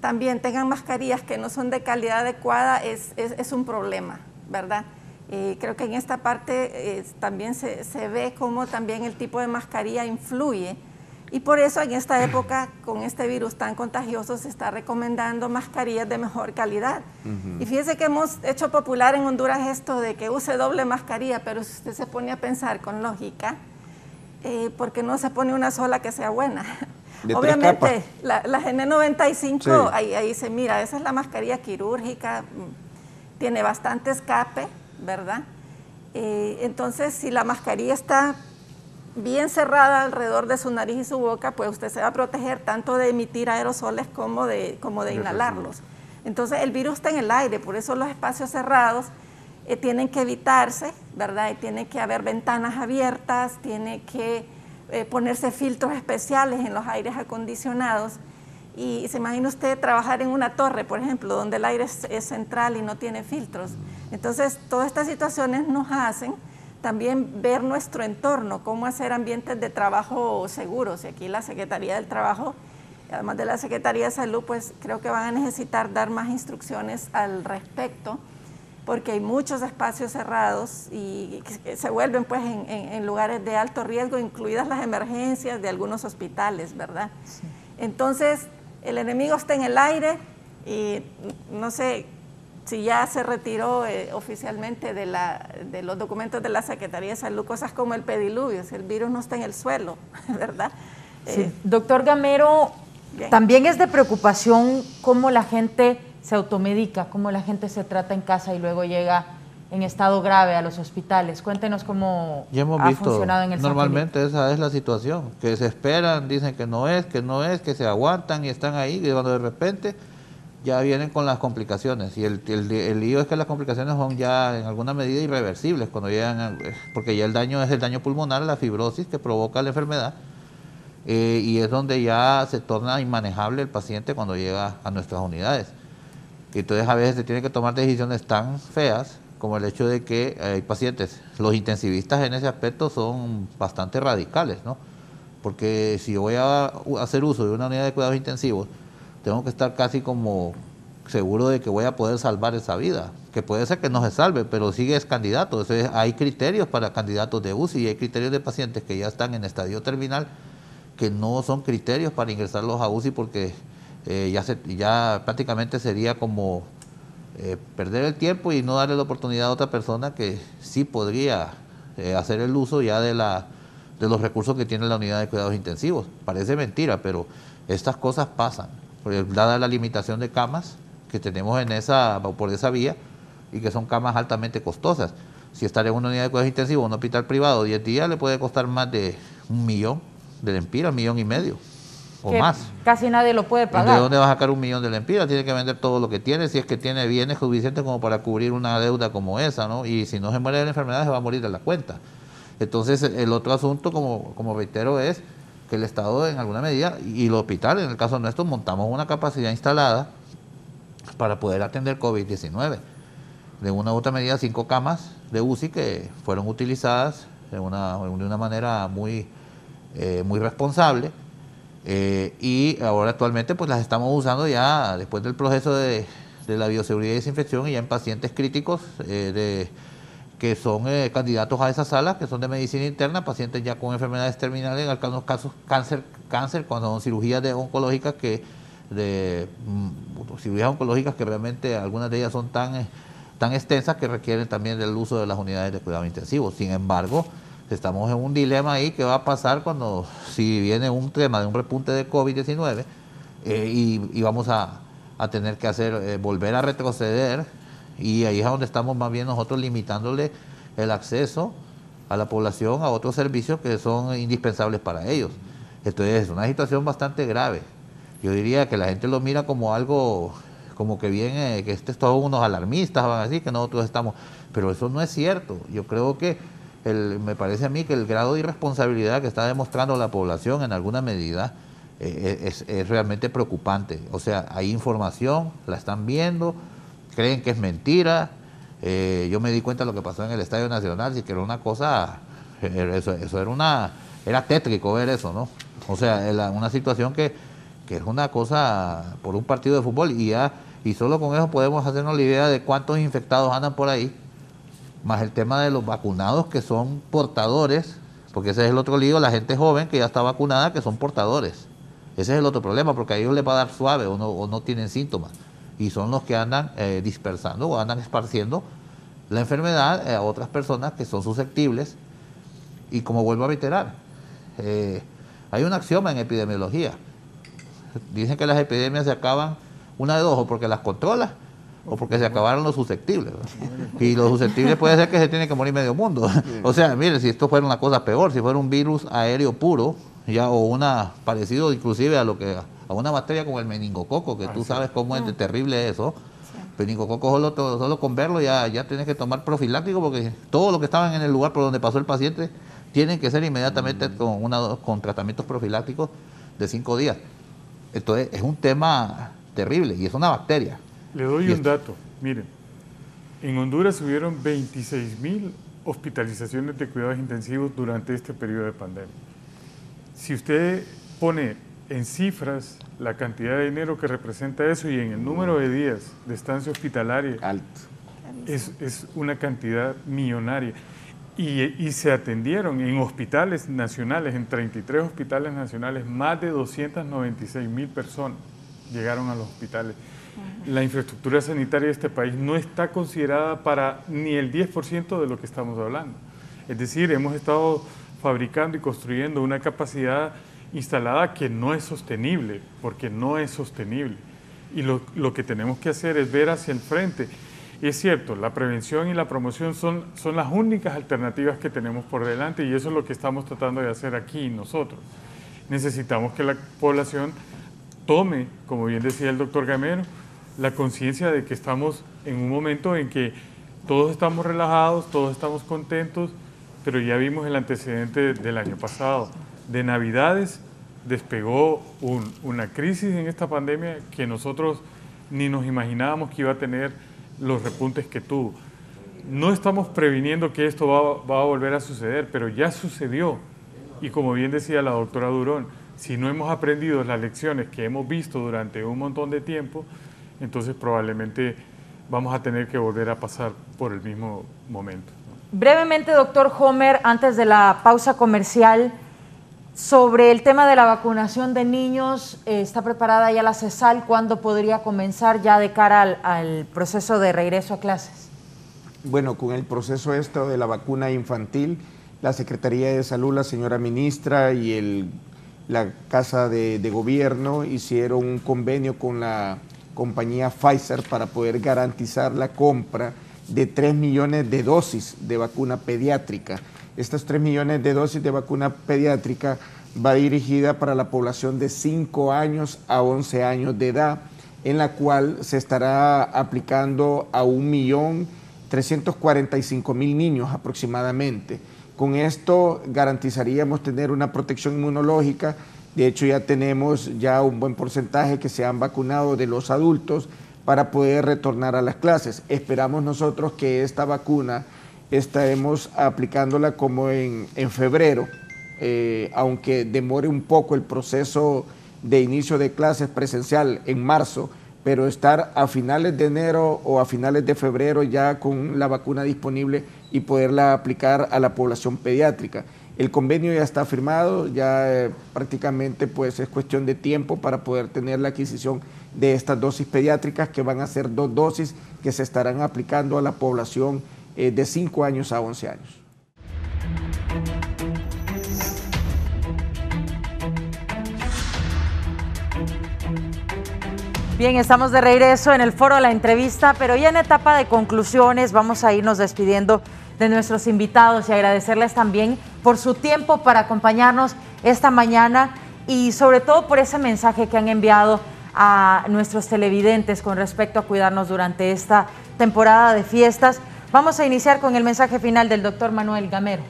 también tengan mascarillas que no son de calidad adecuada es un problema, ¿verdad? Creo que en esta parte también se ve cómo también el tipo de mascarilla influye, y por eso en esta época, con este virus tan contagioso, se está recomendando mascarillas de mejor calidad. Y fíjese que hemos hecho popular en Honduras esto de que use doble mascarilla, pero si usted se pone a pensar con lógica, ¿por qué no se pone una sola que sea buena? Obviamente, la N95, sí. ahí se mira, esa es la mascarilla quirúrgica, tiene bastante escape, ¿verdad? Entonces, si la mascarilla está bien cerrada alrededor de su nariz y su boca, pues usted se va a proteger tanto de emitir aerosoles como de inhalarlos. Entonces, el virus está en el aire, por eso los espacios cerrados tienen que evitarse, ¿verdad? Y tiene que haber ventanas abiertas, tiene que ponerse filtros especiales en los aires acondicionados. Y se imagina usted trabajar en una torre, por ejemplo, donde el aire es central y no tiene filtros. Entonces, todas estas situaciones nos hacen también ver nuestro entorno, cómo hacer ambientes de trabajo seguros. Y aquí la Secretaría del Trabajo, además de la Secretaría de Salud, pues creo que van a necesitar dar más instrucciones al respecto, porque hay muchos espacios cerrados y que se vuelven pues en lugares de alto riesgo, incluidas las emergencias de algunos hospitales, ¿verdad? Sí. Entonces, el enemigo está en el aire y no sé si ya se retiró oficialmente de los documentos de la Secretaría de Salud, cosas como el pediluvio, si el virus no está en el suelo, ¿verdad? Sí. Doctor Gamero, bien. También es de preocupación cómo la gente se automedica, cómo la gente se trata en casa y luego llega en estado grave a los hospitales. Cuéntenos cómo ha funcionado en el normalmente esa es la situación, que se esperan, dicen que no es, que se aguantan y están ahí, y cuando de repente ya vienen con las complicaciones, y el lío es que las complicaciones son ya en alguna medida irreversibles cuando llegan, porque ya el daño es el daño pulmonar, la fibrosis que provoca la enfermedad, y es donde ya se torna inmanejable el paciente cuando llega a nuestras unidades. Entonces a veces se tienen que tomar decisiones tan feas como el hecho de que hay pacientes, los intensivistas en ese aspecto son bastante radicales, ¿no? Porque si yo voy a hacer uso de una unidad de cuidados intensivos, tengo que estar casi como seguro de que voy a poder salvar esa vida, que puede ser que no se salve, pero sigue es candidato. Entonces hay criterios para candidatos de UCI y hay criterios de pacientes que ya están en estadio terminal que no son criterios para ingresarlos a UCI porque ya prácticamente sería como perder el tiempo y no darle la oportunidad a otra persona que sí podría hacer el uso ya de los recursos que tiene la unidad de cuidados intensivos. Parece mentira, pero estas cosas pasan, dada la limitación de camas que tenemos por esa vía y que son camas altamente costosas. Si estar en una unidad de cuidados intensivos, un hospital privado, 10 días le puede costar más de 1 millón de lempiras, 1,5 millones o que más. Casi nadie lo puede pagar. ¿De dónde va a sacar 1 millón de lempiras? Tiene que vender todo lo que tiene, si es que tiene bienes suficientes como para cubrir una deuda como esa, ¿no? Y si no se muere de la enfermedad, se va a morir de la cuenta. Entonces, el otro asunto, como reitero, es que el Estado, en alguna medida, y los hospitales, en el caso nuestro, montamos una capacidad instalada para poder atender COVID-19. De una u otra medida, 5 camas de UCI que fueron utilizadas de una manera muy responsable. Y ahora actualmente pues las estamos usando ya después del proceso de la bioseguridad y desinfección y ya en pacientes críticos que son candidatos a esas salas, que son de medicina interna, pacientes ya con enfermedades terminales, en algunos casos cáncer cuando son cirugías oncológicas cirugías oncológicas que realmente algunas de ellas son tan extensas que requieren también del uso de las unidades de cuidados intensivos. Sin embargo, estamos en un dilema ahí que va a pasar si viene un tema de un repunte de COVID-19 y vamos a tener que volver a retroceder, y ahí es donde estamos más bien nosotros limitándole el acceso a la población a otros servicios que son indispensables para ellos. Entonces es una situación bastante grave. Yo diría que la gente lo mira como algo, como que viene, que estos son unos alarmistas, van a decir que nosotros estamos, pero eso no es cierto. Yo creo que me parece a mí que el grado de irresponsabilidad que está demostrando la población en alguna medida es realmente preocupante. O sea, hay información, la están viendo, creen que es mentira. Yo me di cuenta de lo que pasó en el Estadio Nacional, sí que era una cosa, era tétrico ver eso, ¿no? O sea, una situación que es una cosa por un partido de fútbol y solo con eso podemos hacernos la idea de cuántos infectados andan por ahí. más el tema de los vacunados que son portadores, porque ese es el otro lío, la gente joven que ya está vacunada que son portadores. Ese es el otro problema, porque a ellos les va a dar suave o no tienen síntomas. Y son los que andan dispersando o andan esparciendo la enfermedad a otras personas que son susceptibles. Y como vuelvo a reiterar, hay un axioma en epidemiología. Dicen que las epidemias se acaban una de dos, o porque las controlas o porque se acabaron los susceptibles, ¿verdad? Y los susceptibles puede ser que se tiene que morir medio mundo. O sea, mire, si esto fuera una cosa peor, si fuera un virus aéreo puro, ya, o una parecido inclusive a una bacteria como el meningococo, que tú sabes cómo es de terrible eso. Meningococo solo con verlo ya tienes que tomar profiláctico, porque todo lo que estaban en el lugar por donde pasó el paciente tienen que ser inmediatamente con tratamientos profilácticos de 5 días. Entonces es un tema terrible y es una bacteria. Le doy un dato. Miren, en Honduras hubieron 26,000 hospitalizaciones de cuidados intensivos durante este periodo de pandemia. Si usted pone en cifras la cantidad de dinero que representa eso y en el número de días de estancia hospitalaria, Alto. es una cantidad millonaria. Y se atendieron en hospitales nacionales, en 33 hospitales nacionales, más de 296,000 personas llegaron a los hospitales. La infraestructura sanitaria de este país no está considerada para ni el 10% de lo que estamos hablando. Es decir, hemos estado fabricando y construyendo una capacidad instalada que no es sostenible, porque no es sostenible. Y lo que tenemos que hacer es ver hacia el frente. Y es cierto, la prevención y la promoción son las únicas alternativas que tenemos por delante, y eso es lo que estamos tratando de hacer aquí nosotros. Necesitamos que la población tome, como bien decía el doctor Gamero, la conciencia de que estamos en un momento en que todos estamos relajados, todos estamos contentos, pero ya vimos el antecedente del año pasado. De Navidades despegó una crisis en esta pandemia que nosotros ni nos imaginábamos que iba a tener los repuntes que tuvo. No estamos previniendo que esto va a volver a suceder, pero ya sucedió. Y como bien decía la doctora Durón, si no hemos aprendido las lecciones que hemos visto durante un montón de tiempo, entonces probablemente vamos a tener que volver a pasar por el mismo momento. Brevemente, doctor Homer, antes de la pausa comercial, sobre el tema de la vacunación de niños, ¿está preparada ya la CESAL? ¿Cuándo podría comenzar ya de cara al proceso de regreso a clases? Bueno, con el proceso de la vacuna infantil, la Secretaría de Salud, la señora ministra y la Casa de Gobierno hicieron un convenio con la compañía Pfizer para poder garantizar la compra de 3 millones de dosis de vacuna pediátrica. Estas 3 millones de dosis de vacuna pediátrica va dirigida para la población de 5 años a 11 años de edad, en la cual se estará aplicando a 1.345.000 niños aproximadamente. Con esto garantizaríamos tener una protección inmunológica. De hecho, ya tenemos un buen porcentaje que se han vacunado de los adultos para poder retornar a las clases. Esperamos nosotros que esta vacuna estaremos aplicándola como en febrero, aunque demore un poco el proceso de inicio de clases presencial en marzo, pero estar a finales de enero o a finales de febrero ya con la vacuna disponible y poderla aplicar a la población pediátrica. El convenio ya está firmado, ya prácticamente pues es cuestión de tiempo para poder tener la adquisición de estas dosis pediátricas, que van a ser 2 dosis que se estarán aplicando a la población de 5 años a 11 años. Bien, estamos de regreso en el foro de la entrevista, pero ya en etapa de conclusiones vamos a irnos despidiendo de nuestros invitados y agradecerles también por su tiempo para acompañarnos esta mañana y sobre todo por ese mensaje que han enviado a nuestros televidentes con respecto a cuidarnos durante esta temporada de fiestas. Vamos a iniciar con el mensaje final del doctor Manuel Gamero.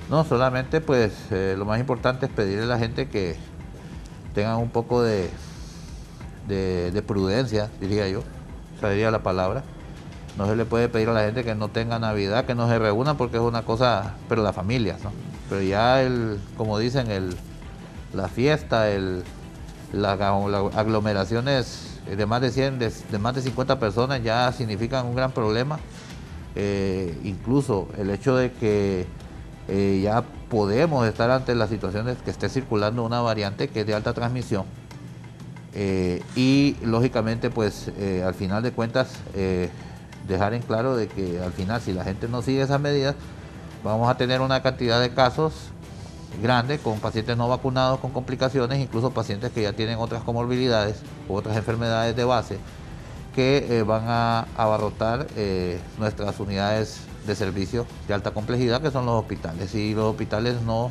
No, solamente pues lo más importante es pedirle a la gente que tengan un poco de prudencia, diría yo, esa sería la palabra. No se le puede pedir a la gente que no tenga Navidad, que no se reúnan, porque es una cosa, pero las familias, ¿no? Pero ya como dicen, la fiesta, las aglomeraciones de más de 100, de más de 50 personas ya significan un gran problema. incluso el hecho de que ya podemos estar ante las situaciones que esté circulando una variante que es de alta transmisión, y lógicamente pues al final de cuentas dejar en claro de que al final, si la gente no sigue esas medidas, vamos a tener una cantidad de casos grande con pacientes no vacunados con complicaciones, incluso pacientes que ya tienen otras comorbilidades u otras enfermedades de base que van a abarrotar nuestras unidades de servicio de alta complejidad, que son los hospitales. Y los hospitales no,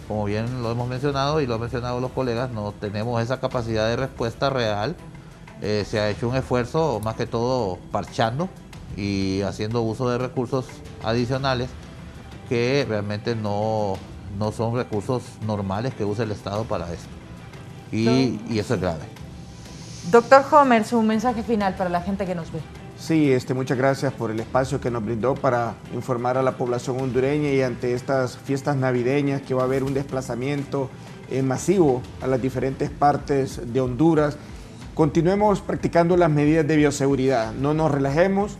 como bien lo hemos mencionado y lo han mencionado los colegas, no tenemos esa capacidad de respuesta real. Se ha hecho un esfuerzo, más que todo parchando y haciendo uso de recursos adicionales que realmente no son recursos normales que usa el Estado para esto. Y eso es grave. Doctor Homer, su mensaje final para la gente que nos ve. Sí, muchas gracias por el espacio que nos brindó para informar a la población hondureña, y ante estas fiestas navideñas que va a haber un desplazamiento masivo a las diferentes partes de Honduras. Continuemos practicando las medidas de bioseguridad, no nos relajemos,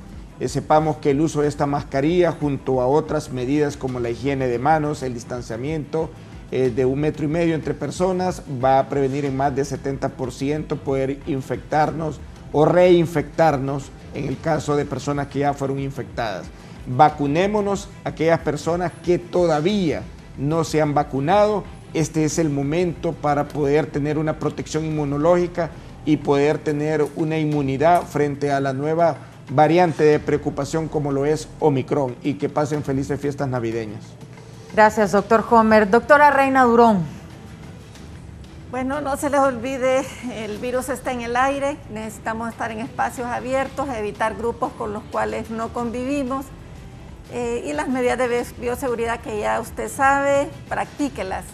sepamos que el uso de esta mascarilla junto a otras medidas como la higiene de manos, el distanciamiento de 1,5 metros entre personas va a prevenir en más de 70% poder infectarnos o reinfectarnos en el caso de personas que ya fueron infectadas. Vacunémonos aquellas personas que todavía no se han vacunado. Este es el momento para poder tener una protección inmunológica y poder tener una inmunidad frente a la nueva variante de preocupación como lo es Omicron, y que pasen felices fiestas navideñas. Gracias, doctor Homer. Doctora Reina Durón. Bueno, no se les olvide, el virus está en el aire, necesitamos estar en espacios abiertos, evitar grupos con los cuales no convivimos, y las medidas de bioseguridad que ya usted sabe, practíquelas.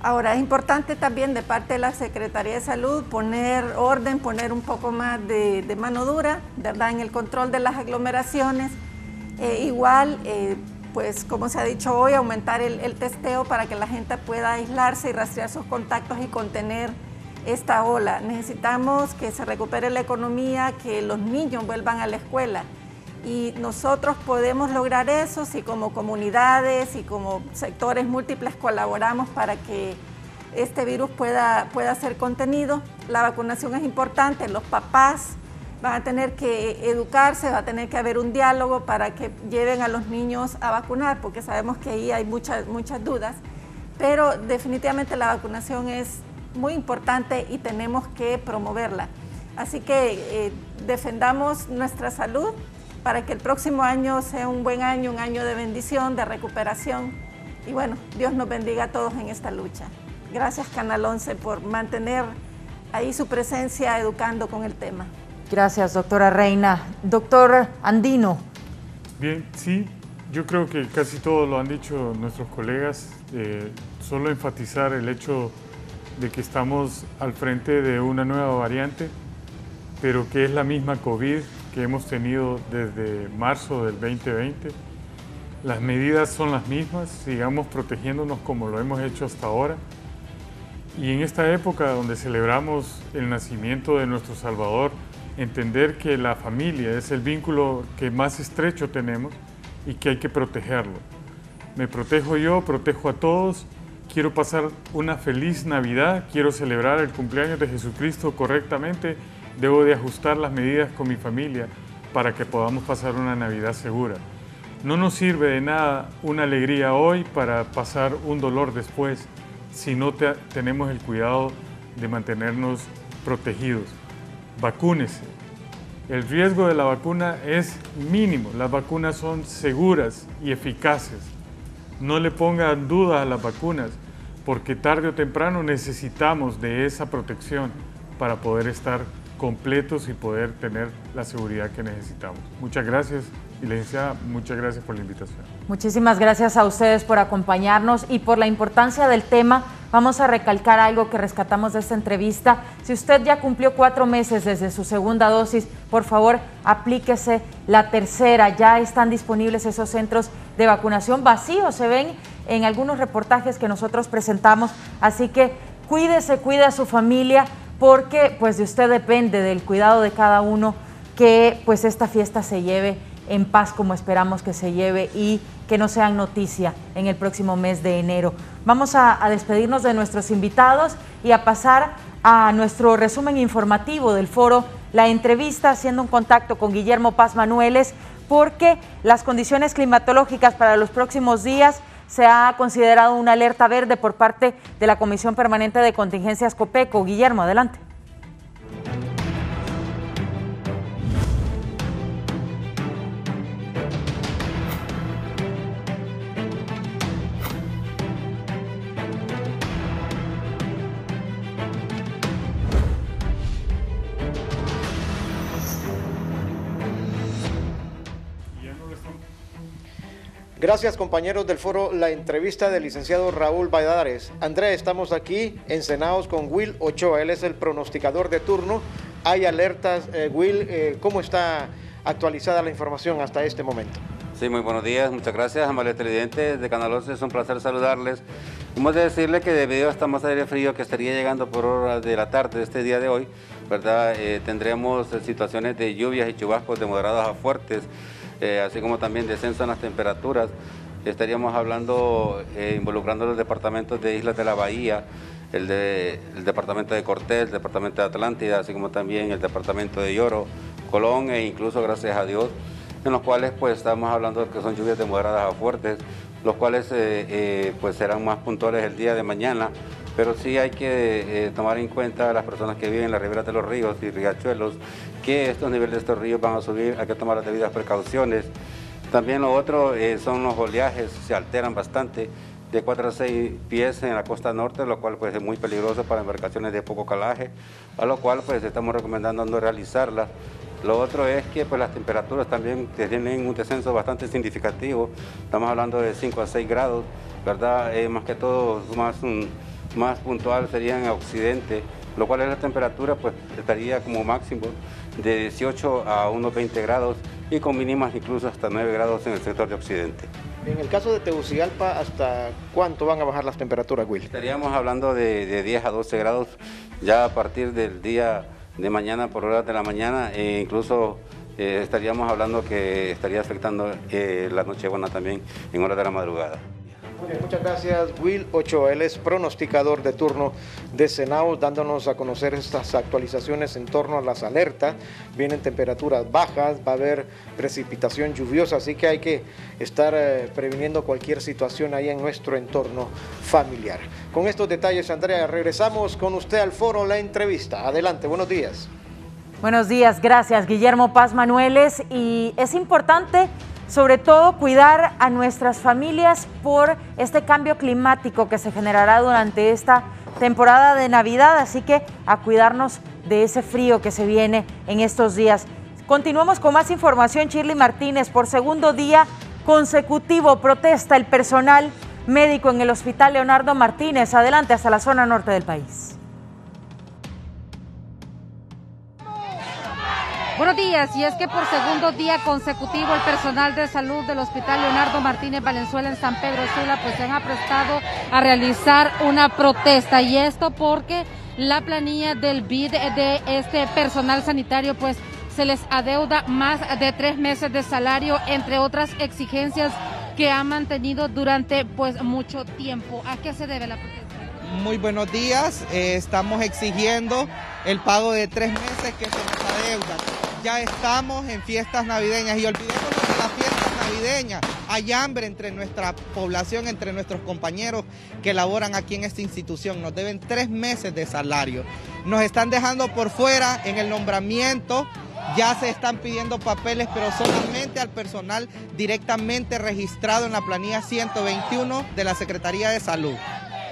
Ahora, es importante también de parte de la Secretaría de Salud poner orden, poner un poco más de mano dura, ¿verdad?, en el control de las aglomeraciones. Pues como se ha dicho hoy, aumentar el testeo para que la gente pueda aislarse y rastrear sus contactos y contener esta ola. Necesitamos que se recupere la economía, que los niños vuelvan a la escuela. Y nosotros podemos lograr eso si como comunidades y como sectores múltiples colaboramos para que este virus pueda ser contenido. La vacunación es importante, los papás van a tener que educarse, va a tener que haber un diálogo para que lleven a los niños a vacunar, porque sabemos que ahí hay muchas dudas, pero definitivamente la vacunación es muy importante y tenemos que promoverla. Así que defendamos nuestra salud para que el próximo año sea un buen año, un año de bendición, de recuperación, y bueno, Dios nos bendiga a todos en esta lucha. Gracias, Canal 11, por mantener ahí su presencia educando con el tema. Gracias, doctora Reina. Doctor Andino. Bien, sí, yo creo que casi todo lo han dicho nuestros colegas. Solo enfatizar el hecho de que estamos al frente de una nueva variante, pero que es la misma COVID que hemos tenido desde marzo del 2020. Las medidas son las mismas, sigamos protegiéndonos como lo hemos hecho hasta ahora. Y en esta época donde celebramos el nacimiento de nuestro Salvador, entender que la familia es el vínculo que más estrecho tenemos y que hay que protegerlo. Me protejo yo, protejo a todos, quiero pasar una feliz Navidad, quiero celebrar el cumpleaños de Jesucristo correctamente, debo de ajustar las medidas con mi familia para que podamos pasar una Navidad segura. No nos sirve de nada una alegría hoy para pasar un dolor después, si no tenemos el cuidado de mantenernos protegidos. Vacúnese. El riesgo de la vacuna es mínimo. Las vacunas son seguras y eficaces. No le pongan dudas a las vacunas, porque tarde o temprano necesitamos de esa protección para poder estar completos y poder tener la seguridad que necesitamos. Muchas gracias, y licenciada, muchas gracias por la invitación. Muchísimas gracias a ustedes por acompañarnos y por la importancia del tema. Vamos a recalcar algo que rescatamos de esta entrevista. Si usted ya cumplió 4 meses desde su segunda dosis, por favor, aplíquese la tercera. Ya están disponibles esos centros de vacunación vacíos, se ven en algunos reportajes que nosotros presentamos. Así que cuídese, cuide a su familia, porque pues de usted depende, del cuidado de cada uno, que pues esta fiesta se lleve en paz como esperamos que se lleve y que no sean noticia en el próximo mes de enero. Vamos a despedirnos de nuestros invitados y a pasar a nuestro resumen informativo del foro La Entrevista, haciendo un contacto con Guillermo Paz Manueles, porque las condiciones climatológicas para los próximos días se ha considerado una alerta verde por parte de la Comisión Permanente de Contingencias COPECO. Guillermo, adelante. Gracias, compañeros del foro La Entrevista del licenciado Raúl Valladares. Andrés, estamos aquí encenados con Will Ochoa, él es el pronosticador de turno. Hay alertas, Will, ¿cómo está actualizada la información hasta este momento? Sí, muy buenos días, muchas gracias, amables televidentes de Canal 11, es un placer saludarles. Hemos de decirle que debido a esta masa de aire frío que estaría llegando por horas de la tarde de este día de hoy, ¿verdad? Tendremos situaciones de lluvias y chubascos de moderadas a fuertes, así como también descenso en las temperaturas. Estaríamos hablando, involucrando los departamentos de Islas de la Bahía, el departamento de Cortés, el departamento de Atlántida, así como también el departamento de Lloro, Colón e incluso, gracias a Dios, en los cuales pues estamos hablando de que son lluvias de moderadas a fuertes, los cuales pues serán más puntuales el día de mañana, pero sí hay que tomar en cuenta a las personas que viven en la ribera de los ríos y riachuelos, que estos niveles de estos ríos van a subir, hay que tomar las debidas precauciones. También lo otro son los oleajes, se alteran bastante, de 4 a 6 pies en la costa norte, lo cual pues es muy peligroso para embarcaciones de poco calaje, a lo cual pues estamos recomendando no realizarlas. Lo otro es que pues las temperaturas también tienen un descenso bastante significativo, estamos hablando de 5 a 6 grados, ¿verdad? Más que todo más puntual sería en occidente, lo cual es la temperatura pues estaría como máximo de 18 a unos 20 grados y con mínimas incluso hasta 9 grados en el sector de occidente. En el caso de Tegucigalpa, ¿hasta cuánto van a bajar las temperaturas, Will? Estaríamos hablando de 10 a 12 grados ya a partir del día de mañana por horas de la mañana, e incluso estaríamos hablando que estaría afectando la Nochebuena también en horas de la madrugada. Muy bien, muchas gracias, Will Ochoa. Él es pronosticador de turno de Cenaos, dándonos a conocer estas actualizaciones en torno a las alertas. Vienen temperaturas bajas, va a haber precipitación lluviosa, así que hay que estar previniendo cualquier situación ahí en nuestro entorno familiar. Con estos detalles, Andrea, regresamos con usted al foro La Entrevista. Adelante, buenos días. Buenos días, gracias, Guillermo Paz Manueles. Y es importante, sobre todo, cuidar a nuestras familias por este cambio climático que se generará durante esta temporada de Navidad, así que a cuidarnos de ese frío que se viene en estos días. Continuamos con más información. Shirley Martínez, por segundo día consecutivo protesta el personal médico en el Hospital Leonardo Martínez. Adelante hasta la zona norte del país. Buenos días, y es que por segundo día consecutivo el personal de salud del Hospital Leonardo Martínez Valenzuela en San Pedro Sula pues se han aprestado a realizar una protesta, y esto porque la planilla del BID de este personal sanitario pues se les adeuda más de 3 meses de salario, entre otras exigencias que han mantenido durante pues mucho tiempo. ¿A qué se debe la protesta? Muy buenos días, estamos exigiendo el pago de 3 meses que se nos adeudan. Ya estamos en fiestas navideñas y olvidémonos de las fiestas navideñas. Hay hambre entre nuestra población, entre nuestros compañeros que laboran aquí en esta institución. Nos deben 3 meses de salario. Nos están dejando por fuera en el nombramiento. Ya se están pidiendo papeles, pero solamente al personal directamente registrado en la planilla 121 de la Secretaría de Salud.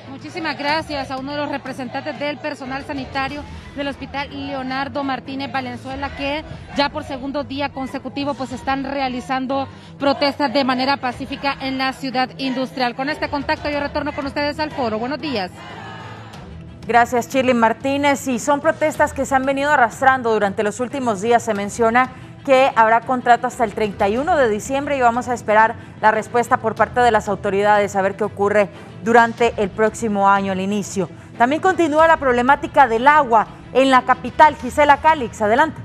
Muchísimas gracias a uno de los representantes del personal sanitario del Hospital Leonardo Martínez Valenzuela, que ya por segundo día consecutivo pues están realizando protestas de manera pacífica en la ciudad industrial. Con este contacto yo retorno con ustedes al foro. Buenos días. Gracias, Shirley Martínez. Y son protestas que se han venido arrastrando durante los últimos días. Se menciona que habrá contrato hasta el 31 de diciembre y vamos a esperar la respuesta por parte de las autoridades a ver qué ocurre durante el próximo año, al inicio. También continúa la problemática del agua en la capital. Gisela Calix, adelante.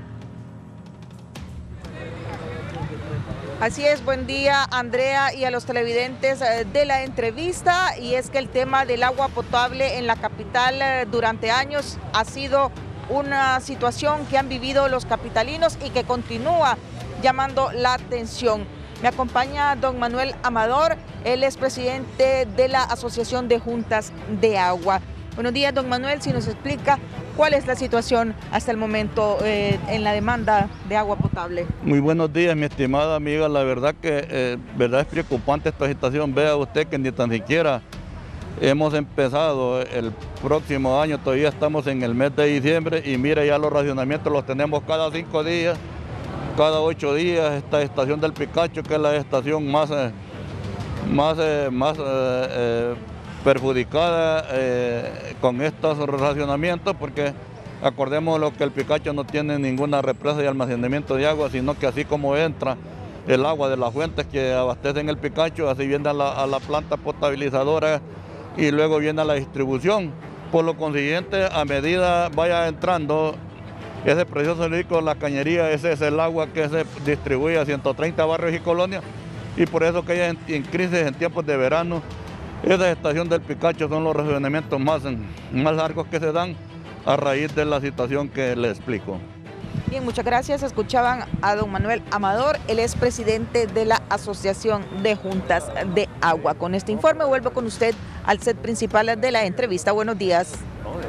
Así es, buen día Andrea y a los televidentes de la entrevista, y es que el tema del agua potable en la capital durante años ha sido una situación que han vivido los capitalinos y que continúa llamando la atención. Me acompaña don Manuel Amador, él es presidente de la Asociación de Juntas de Agua. Buenos días, don Manuel, si nos explica cuál es la situación hasta el momento en la demanda de agua potable. Muy buenos días, mi estimada amiga. La verdad que es preocupante esta situación. Vea usted que ni tan siquiera hemos empezado el próximo año, todavía estamos en el mes de diciembre y mire, ya los racionamientos los tenemos cada 5 días, cada 8 días. Esta estación del Picacho, que es la estación más perjudicada con estos racionamientos, porque acordemos lo que el Picacho no tiene ninguna represa de almacenamiento de agua, sino que así como entra el agua de las fuentes que abastecen el Picacho, así viene a la planta potabilizadora y luego viene a la distribución. Por lo consiguiente, a medida vaya entrando ese precioso líquido, la cañería, ese es el agua que se distribuye a 130 barrios y colonias, y por eso que hay en crisis en tiempos de verano. Esa estación del Picacho son los racionamientos más largos que se dan a raíz de la situación que le explico. Bien, muchas gracias. Escuchaban a don Manuel Amador, él es presidente de la Asociación de Juntas de Agua. Con este informe vuelvo con usted al set principal de la entrevista. Buenos días.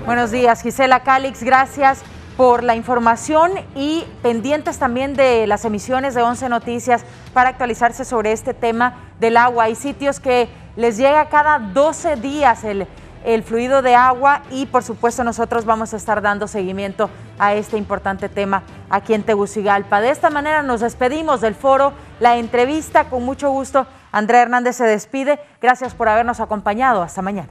Buenos días, Gisela Calix, gracias por la información y pendientes también de las emisiones de 11 Noticias para actualizarse sobre este tema del agua. Hay sitios que les llega cada 12 días el fluido de agua y por supuesto nosotros vamos a estar dando seguimiento a este importante tema aquí en Tegucigalpa. De esta manera nos despedimos del foro, la entrevista. Con mucho gusto, Andrea Hernández se despide. Gracias por habernos acompañado. Hasta mañana.